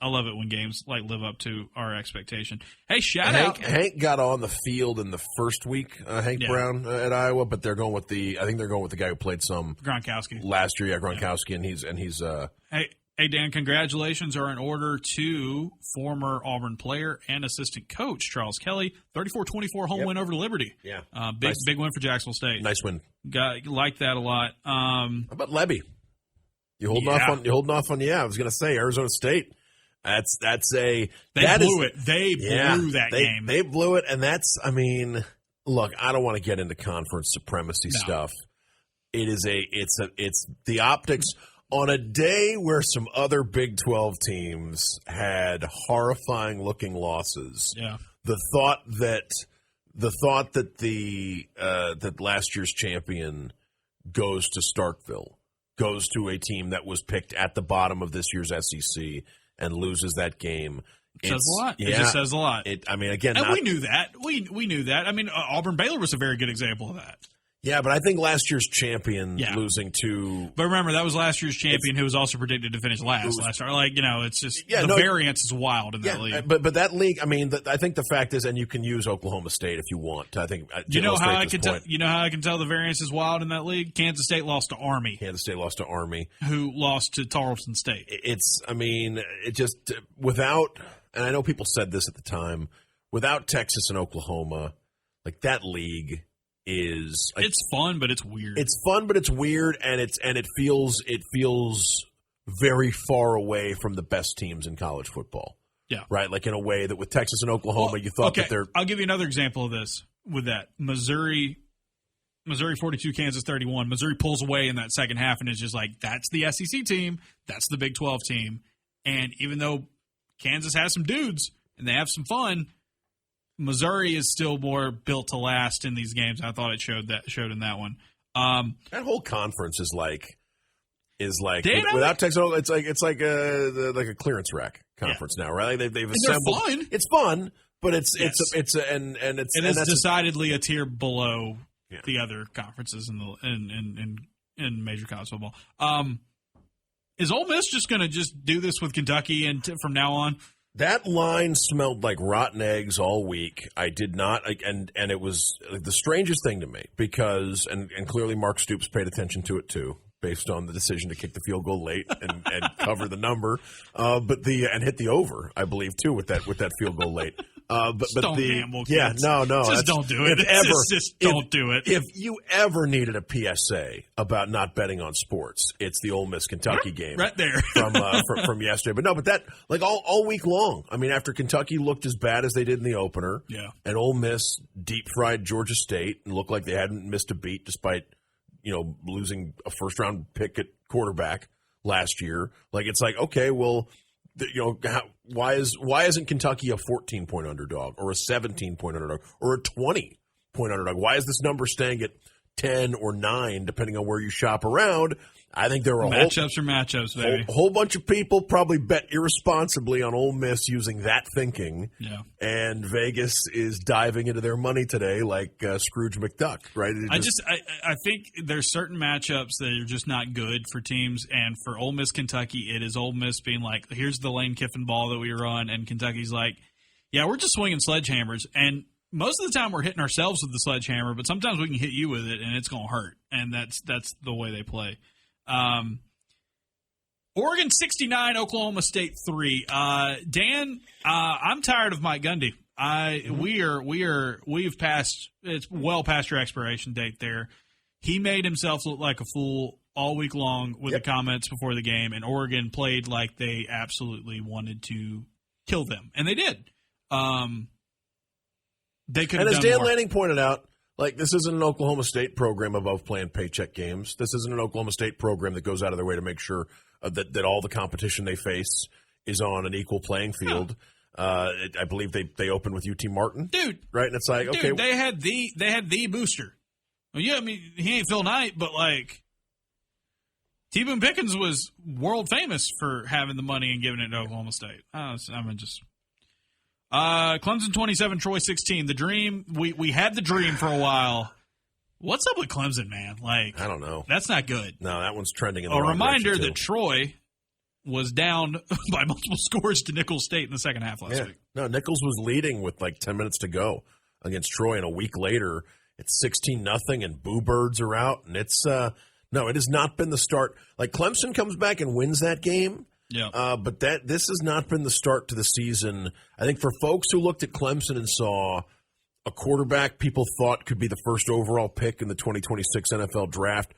I love it when games live up to our expectation. Hey, shout out. Hank got on the field in the first week, Brown at Iowa, but they're going with the guy who played some Gronkowski last year. Yeah, Gronkowski, and he's. Hey, Dan, congratulations are in order to former Auburn player and assistant coach Charles Kelly. 34-24 home win over Liberty. Yeah, big win for Jacksonville State. Nice win. Like that a lot. How about Lebby? You holding off on? Yeah, I was going to say Arizona State. They blew it. They blew that game. They blew it, and that's. I mean, look, I don't want to get into conference supremacy stuff, it's the optics on a day where some other Big 12 teams had horrifying looking losses. Yeah. The thought that that last year's champion goes to Starkville, goes to a team that was picked at the bottom of this year's SEC and loses that game. It says a lot. Yeah, it just says a lot. We knew that. We knew that. I mean, Auburn Baylor was a very good example of that. Yeah, but I think last year's champion losing to... But remember, that was last year's champion who was also predicted to finish last year. Like, it's just... variance is wild in that league. But that league, I mean, I think the fact is, and you can use Oklahoma State if you want. I think... You know how I can tell the variance is wild in that league? Kansas State lost to Army. Who lost to Tarleton State. Without... And I know people said this at the time. Without Texas and Oklahoma, like that league... it's fun, but it's weird. It's fun, but it's weird, and it feels very far away from the best teams in college football. Yeah, right. Like in a way that with Texas and Oklahoma, you thought that they're. I'll give you another example of this. With that, Missouri 42, Kansas 31. Missouri pulls away in that second half, and it's just like that's the SEC team, that's the Big 12 team, and even though Kansas has some dudes and they have some fun. Missouri is still more built to last in these games. I thought it showed in that one. That whole conference is like without Texas. It's like a clearance rack conference now, right? They've assembled. Fun. It's fun, but it's decidedly a tier below the other conferences in major college football. Is Ole Miss just going to just do this with Kentucky and from now on? That line smelled like rotten eggs all week. I did not, and it was the strangest thing to me because, and clearly Mark Stoops paid attention to it too, based on the decision to kick the field goal late and cover the number, and hit the over, I believe too with that field goal late. Don't gamble, kids. No, just don't do it. Don't do it. If you ever needed a PSA about not betting on sports, it's the Ole Miss Kentucky game right there from yesterday. But that like all week long. I mean, after Kentucky looked as bad as they did in the opener, and Ole Miss deep fried Georgia State and looked like they hadn't missed a beat despite losing a first round pick at quarterback last year. Like it's like okay, well. Why isn't Kentucky a 14-point underdog or a 17-point underdog or a 20-point underdog? Why is this number staying at 10 or 9, depending on where you shop around? I think there are matchups, baby. A whole bunch of people probably bet irresponsibly on Ole Miss using that thinking. Yeah. And Vegas is diving into their money today like Scrooge McDuck, right? I think there's certain matchups that are just not good for teams. And for Ole Miss, Kentucky, it is Ole Miss being like, here's the Lane Kiffin ball that we run. And Kentucky's like, yeah, we're just swinging sledgehammers. And most of the time we're hitting ourselves with the sledgehammer, but sometimes we can hit you with it and it's going to hurt. And that's the way they play. Oregon 69, Oklahoma State 3. Dan, I'm tired of Mike Gundy. We've passed. It's well past your expiration date there. He made himself look like a fool all week long with the comments before the game, and Oregon played like they absolutely wanted to kill them, and they did. They could. And as Dan more. Lanning pointed out. Like, this isn't an Oklahoma State program above playing paycheck games. This isn't an Oklahoma State program that goes out of their way to make sure that all the competition they face is on an equal playing field. I believe they opened with UT Martin. Dude. Right? And it's like, okay. They had the booster. Well, yeah, I mean, he ain't Phil Knight, but, like, T-Boone Pickens was world famous for having the money and giving it to Oklahoma State. Clemson 27, Troy 16. The dream, we had the dream for a while. What's up with Clemson, man? Like, I don't know. That's not good. No, that one's trending in the wrong direction. A reminder that Troy was down by multiple scores to Nicholls State in the second half last week. No, Nicholls was leading with like 10 minutes to go against Troy, and a week later it's 16-0 and Boo Birds are out, and it's no, it has not been the start. Like, Clemson comes back and wins that game. Yeah. But this has not been the start to the season. I think for folks who looked at Clemson and saw a quarterback people thought could be the first overall pick in the 2026 NFL draft,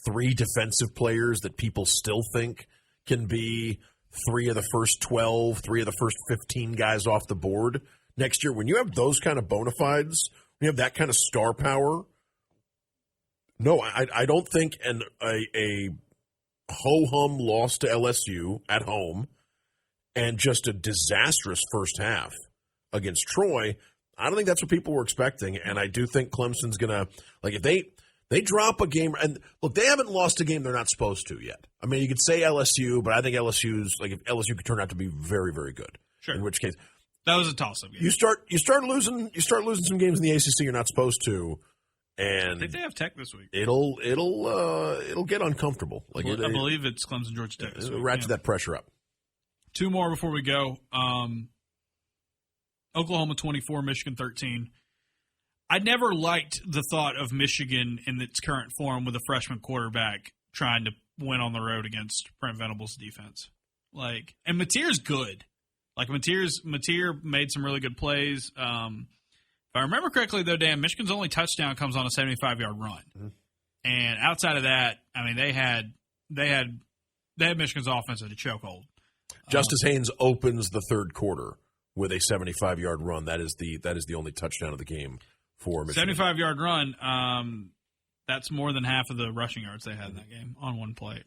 3 defensive players that people still think can be 3 of the first 12, 3 of the first 15 guys off the board next year. When you have those kind of bona fides, when you have that kind of star power, No, I don't think a ho-hum loss to LSU at home and just a disastrous first half against Troy, I don't think that's what people were expecting. And I do think Clemson's going to, like, if they drop a game, and look, they haven't lost a game they're not supposed to yet. I mean, you could say LSU, but I think LSU's, like, if LSU could turn out to be very, very good. Sure. In which case, that was a toss-up game. You start losing some games in the ACC you're not supposed to. And I think they have Tech this week. It'll get uncomfortable. Like I believe it's Clemson, Georgia Tech. It'll ratchet that pressure up. Two more before we go. Oklahoma 24, Michigan 13. I never liked the thought of Michigan in its current form with a freshman quarterback trying to win on the road against Brent Venables' defense. Like, and Mateer's good. Like, Mateer made some really good plays. If I remember correctly, though, Dan, Michigan's only touchdown comes on a 75-yard run. Mm-hmm. And outside of that, I mean, they had Michigan's offense at a chokehold. Justice Haynes opens the third quarter with a 75-yard run. That is the only touchdown of the game for Michigan. 75-yard run. That's more than half of the rushing yards they had in that game on one play.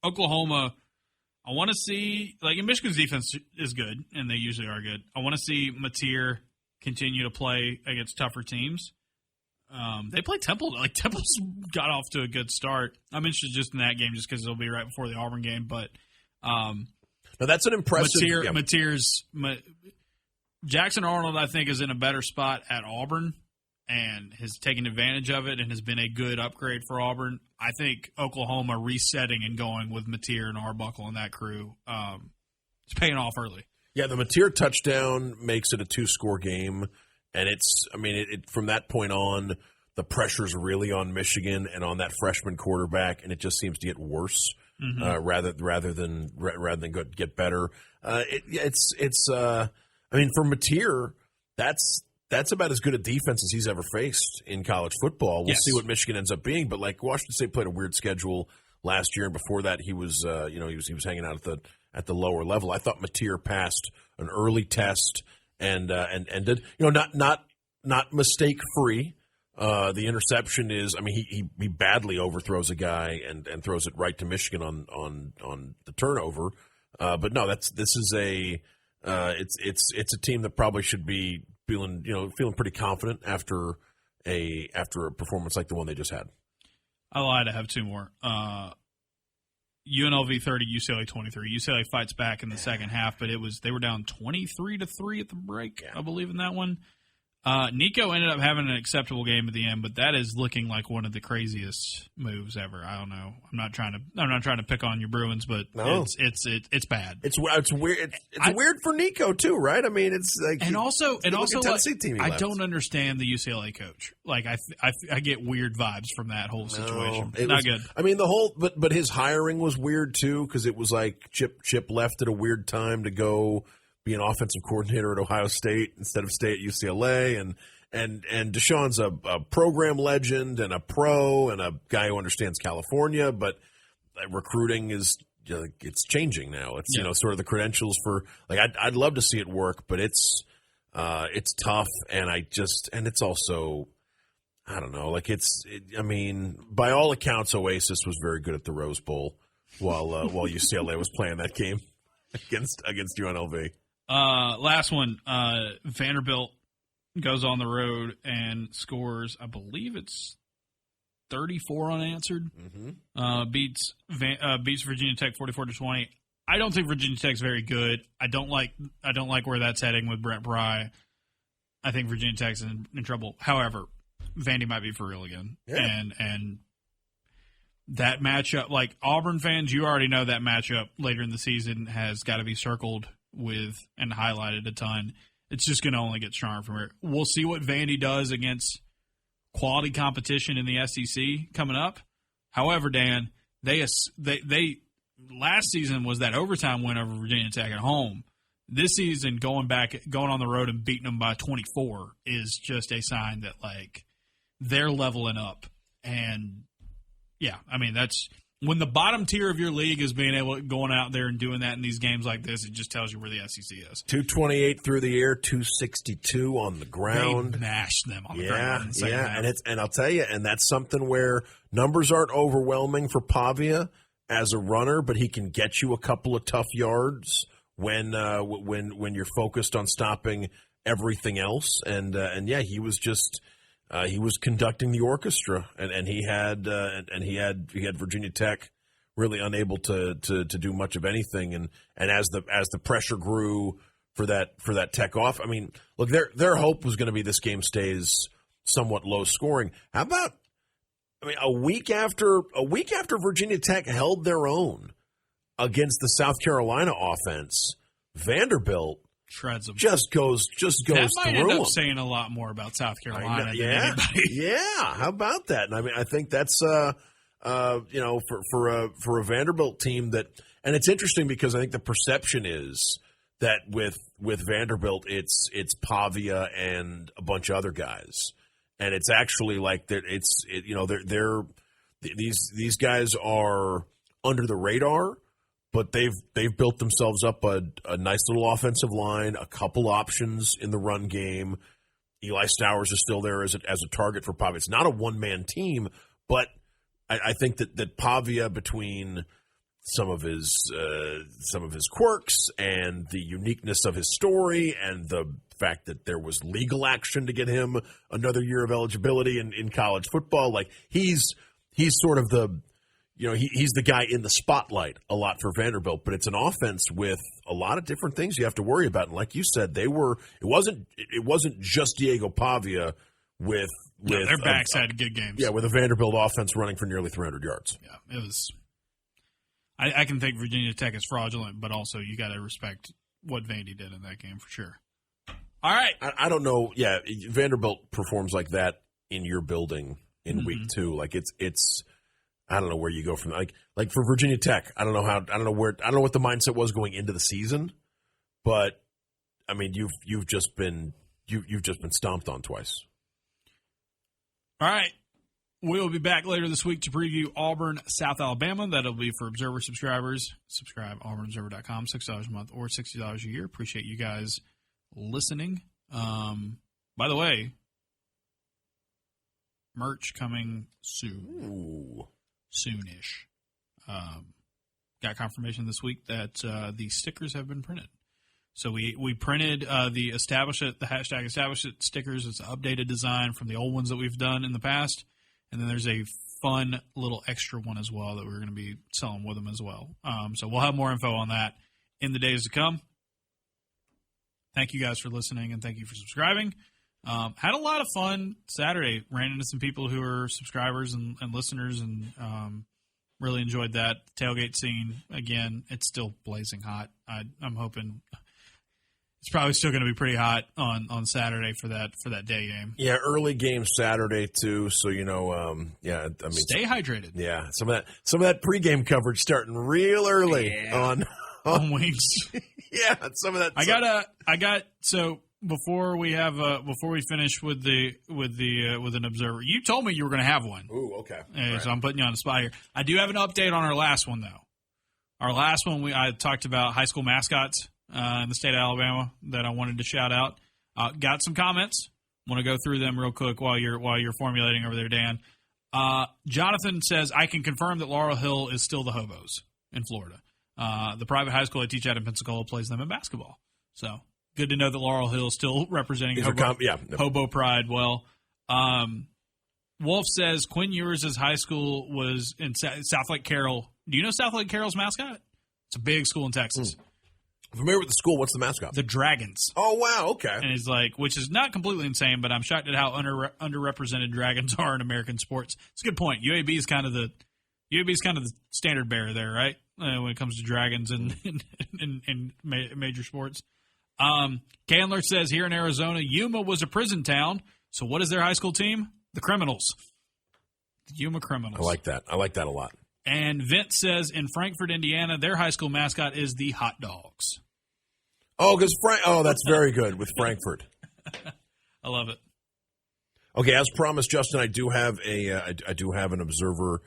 Oklahoma, I want to see, like, Michigan's defense is good, and they usually are good. I want to see Mateer continue to play against tougher teams. They play Temple. Like, Temple's got off to a good start. I'm interested just in that game just because it'll be right before the Auburn game. But now that's an impressive. Mateer's Jackson Arnold, I think, is in a better spot at Auburn and has taken advantage of it and has been a good upgrade for Auburn. I think Oklahoma resetting and going with Mateer and Arbuckle and that crew is paying off early. Yeah, the Mateer touchdown makes it a 2-score game, and from that point on, the pressure's really on Michigan and on that freshman quarterback, and it just seems to get worse rather than get better. For Mateer, that's about as good a defense as he's ever faced in college football. We'll see what Michigan ends up being, but like Washington State played a weird schedule last year, and before that he was he was hanging out at the lower level. I thought Mateer passed an early test and did not mistake free. The interception is, he badly overthrows a guy and throws it right to Michigan on the turnover. But no, it's a team that probably should be feeling pretty confident after a performance like the one they just had. I lied. I have two more. UNLV 30, UCLA 23. UCLA fights back in the second half, but they were down 23-3 at the break, I believe, in that one. Nico ended up having an acceptable game at the end, but that is looking like one of the craziest moves ever. I don't know. I'm not trying to pick on your Bruins, but it's bad. It's weird. It's weird for Nico too, right? I mean, it's like I don't understand the UCLA coach. Like I get weird vibes from that whole situation. Not good. I mean, but his hiring was weird too because it was like Chip left at a weird time to go be an offensive coordinator at Ohio State instead of stay at UCLA, and Deshaun's a program legend and a pro and a guy who understands California, but recruiting is it's changing now. It's sort of the credentials for like I'd love to see it work, but it's tough, and it's also I don't know, like by all accounts Oasis was very good at the Rose Bowl while UCLA was playing that game against UNLV. Last one, Vanderbilt goes on the road and scores, I believe it's 34 unanswered. Mm-hmm. Beats Virginia Tech 44-20. I don't think Virginia Tech's very good. I don't like where that's heading with Brent Pry. I think Virginia Tech's in trouble. However, Vandy might be for real again. Yeah. And that matchup, like Auburn fans, you already know that matchup later in the season has got to be circled with and highlighted a ton. It's just going to only get stronger from here. We'll see what Vandy does against quality competition in the SEC coming up. However, Dan, they last season was that overtime win over Virginia Tech at home. This season, going on the road and beating them by 24 is just a sign that like they're leveling up. And yeah, I mean when the bottom tier of your league is being able going out there and doing that in these games like this, it just tells you where the SEC is. 228 through the air, 262 on the ground. They mashed them on the ground. And I'll tell you, and that's something where numbers aren't overwhelming for Pavia as a runner, but he can get you a couple of tough yards when you're focused on stopping everything else. And he was just. He was conducting the orchestra, and he had Virginia Tech really unable to do much of anything. And as the pressure grew for that Tech off, I mean, look, their hope was going to be this game stays somewhat low scoring. How about, I mean, a week after Virginia Tech held their own against the South Carolina offense, Vanderbilt shreds them. Just goes that might through end up them. saying a lot more about South Carolina than anybody. Yeah, how about that? And I mean, I think that's for a Vanderbilt team that, and it's interesting because I think the perception is that with Vanderbilt, it's Pavia and a bunch of other guys, and it's actually like that. These guys are under the radar. But they've built themselves up a nice little offensive line, a couple options in the run game. Eli Stowers is still there as a target for Pavia. It's not a one-man team, but I think that Pavia, between some of his quirks and the uniqueness of his story and the fact that there was legal action to get him another year of eligibility in college football, like he's sort of the he's the guy in the spotlight a lot for Vanderbilt, but it's an offense with a lot of different things you have to worry about. And like you said, it wasn't just Diego Pavia with their backs had good games. Yeah, with a Vanderbilt offense running for nearly 300 yards. Yeah, it was. I can think Virginia Tech is fraudulent, but also you got to respect what Vandy did in that game for sure. All right, I don't know. Yeah, Vanderbilt performs like that in your building in week 2. Like it's. I don't know where you go from like for Virginia Tech. I don't know what the mindset was going into the season, but I mean you've just been stomped on twice. All right, we'll be back later this week to preview Auburn, South Alabama. That'll be for Observer subscribers. Subscribe auburnobserver.com, $6 a month or $60 a year. Appreciate you guys listening. By the way, merch coming soon. Ooh. Soonish. Got confirmation this week that the stickers have been printed. So we printed the hashtag establish it stickers. It's an updated design from the old ones that we've done in the past. And then there's a fun little extra one as well that we're going to be selling with them as well. So we'll have more info on that in the days to come. Thank you guys for listening and thank you for subscribing. Had a lot of fun Saturday. Ran into some people who are subscribers and listeners and really enjoyed that. Tailgate scene, again, it's still blazing hot. I'm hoping it's probably still going to be pretty hot on Saturday for that day game. Yeah, early game Saturday too. So stay hydrated. Yeah, some of that pregame coverage starting real early on Wings. Yeah, some of that. So before we finish with an observer, you told me you were going to have one. Ooh, okay. Right. So I'm putting you on the spot here. I do have an update on our last one though. Our last one, I talked about high school mascots in the state of Alabama that I wanted to shout out. Got some comments. Want to go through them real quick while you're formulating over there, Dan. Jonathan says, I can confirm that Laurel Hill is still the Hobos in Florida. The private high school I teach at in Pensacola plays them in basketball. So good to know that Laurel Hill is still representing Hobo pride well. Wolf says Quinn Ewers' high school was in South Lake Carroll. Do you know South Lake Carroll's mascot? It's a big school in Texas. Familiar with the school? What's the mascot? The Dragons. Oh, wow, okay. And it's which is not completely insane, but I'm shocked at how underrepresented Dragons are in American sports. It's a good point. UAB is kind of the standard bearer there, right? When it comes to Dragons in major sports. Candler says here in Arizona, Yuma was a prison town. So what is their high school team? The Criminals. The Yuma Criminals. I like that. I like that a lot. And Vince says in Frankfort, Indiana, their high school mascot is the Hot Dogs. Oh, because that's very good with Frankfort. I love it. Okay, as promised, Justin, I do have an Observer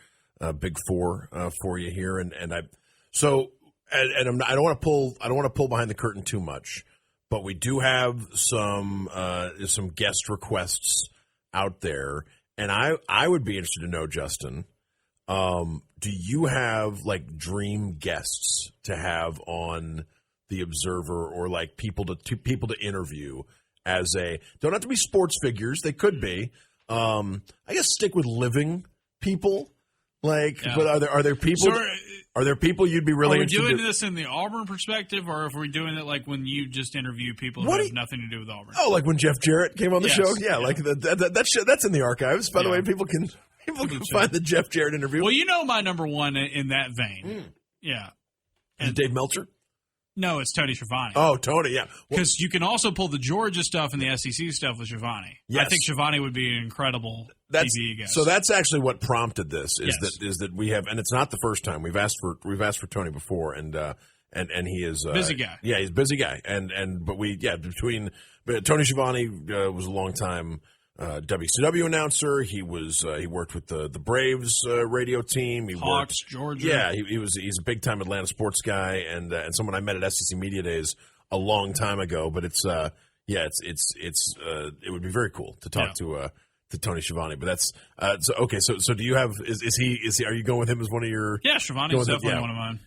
Big Four for you here, and I don't want to pull behind the curtain too much, but we do have some guest requests out there, and I would be interested to know, Justin, do you have like dream guests to have on the Observer, or like people to interview as don't have to be sports figures, they could be. I guess stick with living people. Like, yeah. But are there people? So are there people you'd be really interested in? Are we doing this in the Auburn perspective, or if we're doing it like when you just interview people who have nothing to do with Auburn? Oh, like when Jeff Jarrett came on the show? Yeah, like that's in the archives. By the way, people can find the Jeff Jarrett interview. Well, you know my number one in that vein. Yeah. And Dave Meltzer? No, it's Tony Schiavone. Oh, Tony, yeah. Because you can also pull the Georgia stuff and the SEC stuff with Schiavone. Yes. I think Schiavone would be an incredible TV guest. So that's actually what prompted this is that we have, and it's not the first time we've asked for Tony before, and he is busy guy. Yeah, he's a busy guy, between Tony Schiavone was a long time WCW announcer. He worked with the Braves radio team. Hawks, Georgia. Yeah, he's a big time Atlanta sports guy, and someone I met at SEC Media Days a long time ago. But it would be very cool to talk to Tony Schiavone. But that's so okay. So do you have is he are you going with him as one of your? Yeah, Schiavone is definitely one of mine.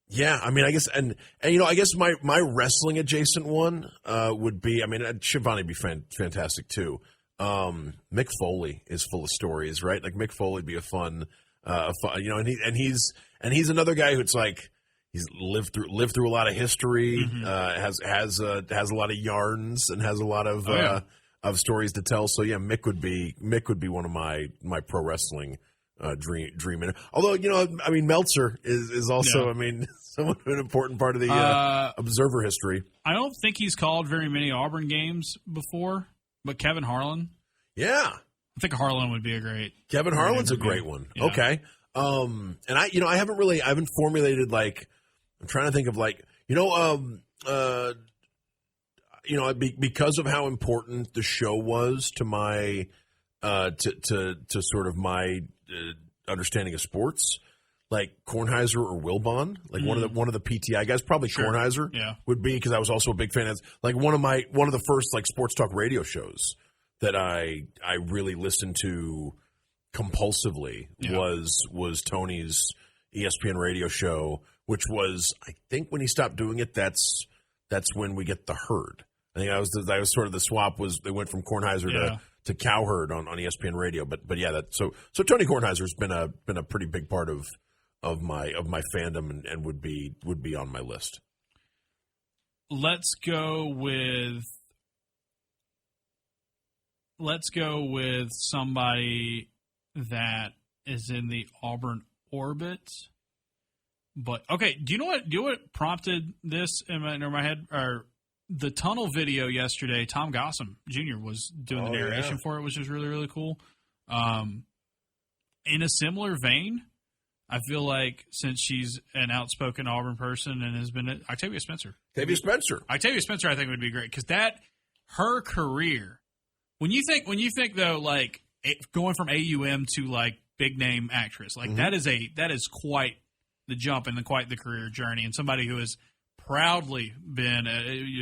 Yeah, I mean, I guess, and I guess my wrestling adjacent one would be, I mean, Schiavone would be fantastic too. Mick Foley is full of stories, right? Like Mick Foley would be a fun, and he's another guy who's like he's lived through a lot of history, has a lot of yarns and has a lot of stories to tell. So yeah, Mick would be one of my pro wrestling. Dream. Although, I mean, Meltzer is also, I mean, somewhat an important part of the Observer history. I don't think he's called very many Auburn games before, but Kevin Harlan. Yeah. I think Harlan would be a great. Kevin Harlan's a great one. Yeah. Okay. And I haven't formulated like, I'm trying to think of like, because of how important the show was to my, to sort of my understanding of sports, like Kornheiser or Wilbon, like one of the PTI guys, probably sure. Kornheiser would be, because I was also a big fan of like one of the first like sports talk radio shows that I really listened to compulsively was Tony's ESPN radio show, which was, I think when he stopped doing it, that's when we get the Herd. I think that was sort of the swap was they went from Kornheiser to Cowherd on ESPN radio, but yeah, so Tony Kornheiser has been a pretty big part of my fandom and would be on my list. Let's go with somebody that is in the Auburn orbit. But okay, do you know what prompted this in my head? Or the tunnel video yesterday, Tom Gossam Jr. was doing the narration for it, which is really, really cool. In a similar vein, I feel like since she's an outspoken Auburn person and has been Octavia Spencer. Octavia Spencer, I think would be great because her career. When you think though, like going from AUM to like big name actress, like that is quite the jump and quite the career journey, and somebody who has proudly been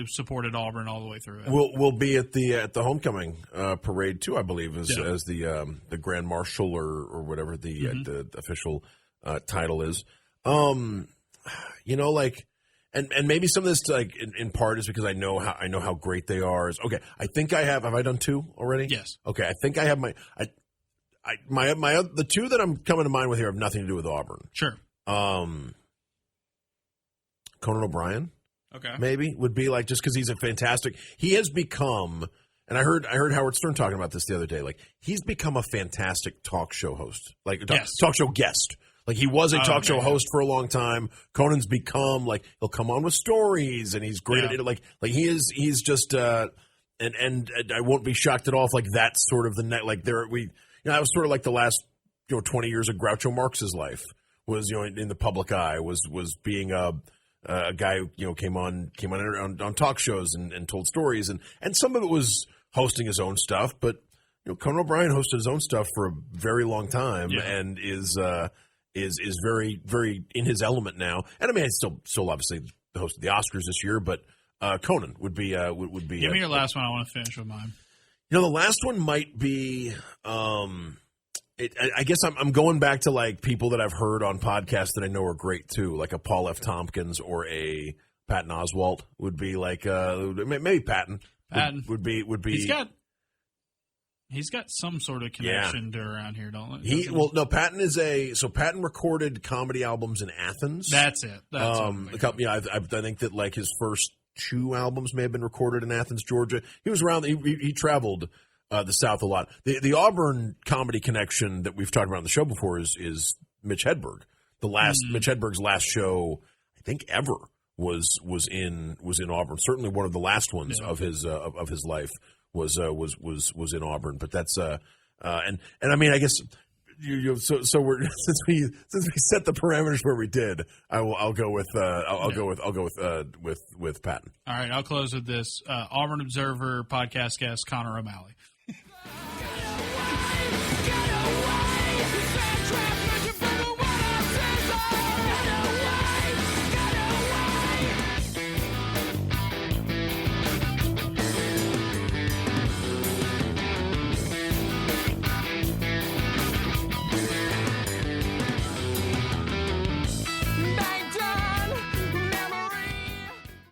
supported Auburn all the way through it. We'll be at the homecoming parade too, I believe, as the Grand Marshal or whatever the official title is. Like, and maybe some of this like in part is because I know how great they are. I think I have I done two already? Yes. Okay, I think I have my the two that I'm coming to mind with here have nothing to do with Auburn. Sure. Conan O'Brien, maybe would be like, just because he's a fantastic. He has become, and I heard Howard Stern talking about this the other day. Like he's become a fantastic talk show host, like talk show guest. Like he was a talk show host for a long time. Conan's become like he'll come on with stories, and he's great at it. Like he's just and I won't be shocked at all if like that's sort of the net. Like that was sort of like the last 20 years of Groucho Marx's life was in the public eye was being a guy who came on talk shows and told stories, and some of it was hosting his own stuff, but Conan O'Brien hosted his own stuff for a very long time, and is very, very in his element now. And I mean, it's still obviously hosted the Oscars this year, but Conan would be would be. Give me your last one. I want to finish with mine. The last one might be. I guess I'm going back to like people that I've heard on podcasts that I know are great too, like a Paul F. Tompkins or a Patton Oswalt would be like maybe Patton. Would be. He's got some sort of connection to around here, don't he? Patton is Patton recorded comedy albums in Athens. That's it. That's I think that like his first 2 albums may have been recorded in Athens, Georgia. He was around. He traveled the South a lot. The Auburn comedy connection that we've talked about on the show before is Mitch Hedberg. Mitch Hedberg's last show, I think ever, was in Auburn. Certainly one of the last ones of his life was in Auburn. But that's and I mean, I guess so we're since we set the parameters where we did, I'll go with with Patton. All right, I'll close with this Auburn Observer podcast guest Connor O'Malley. Get away,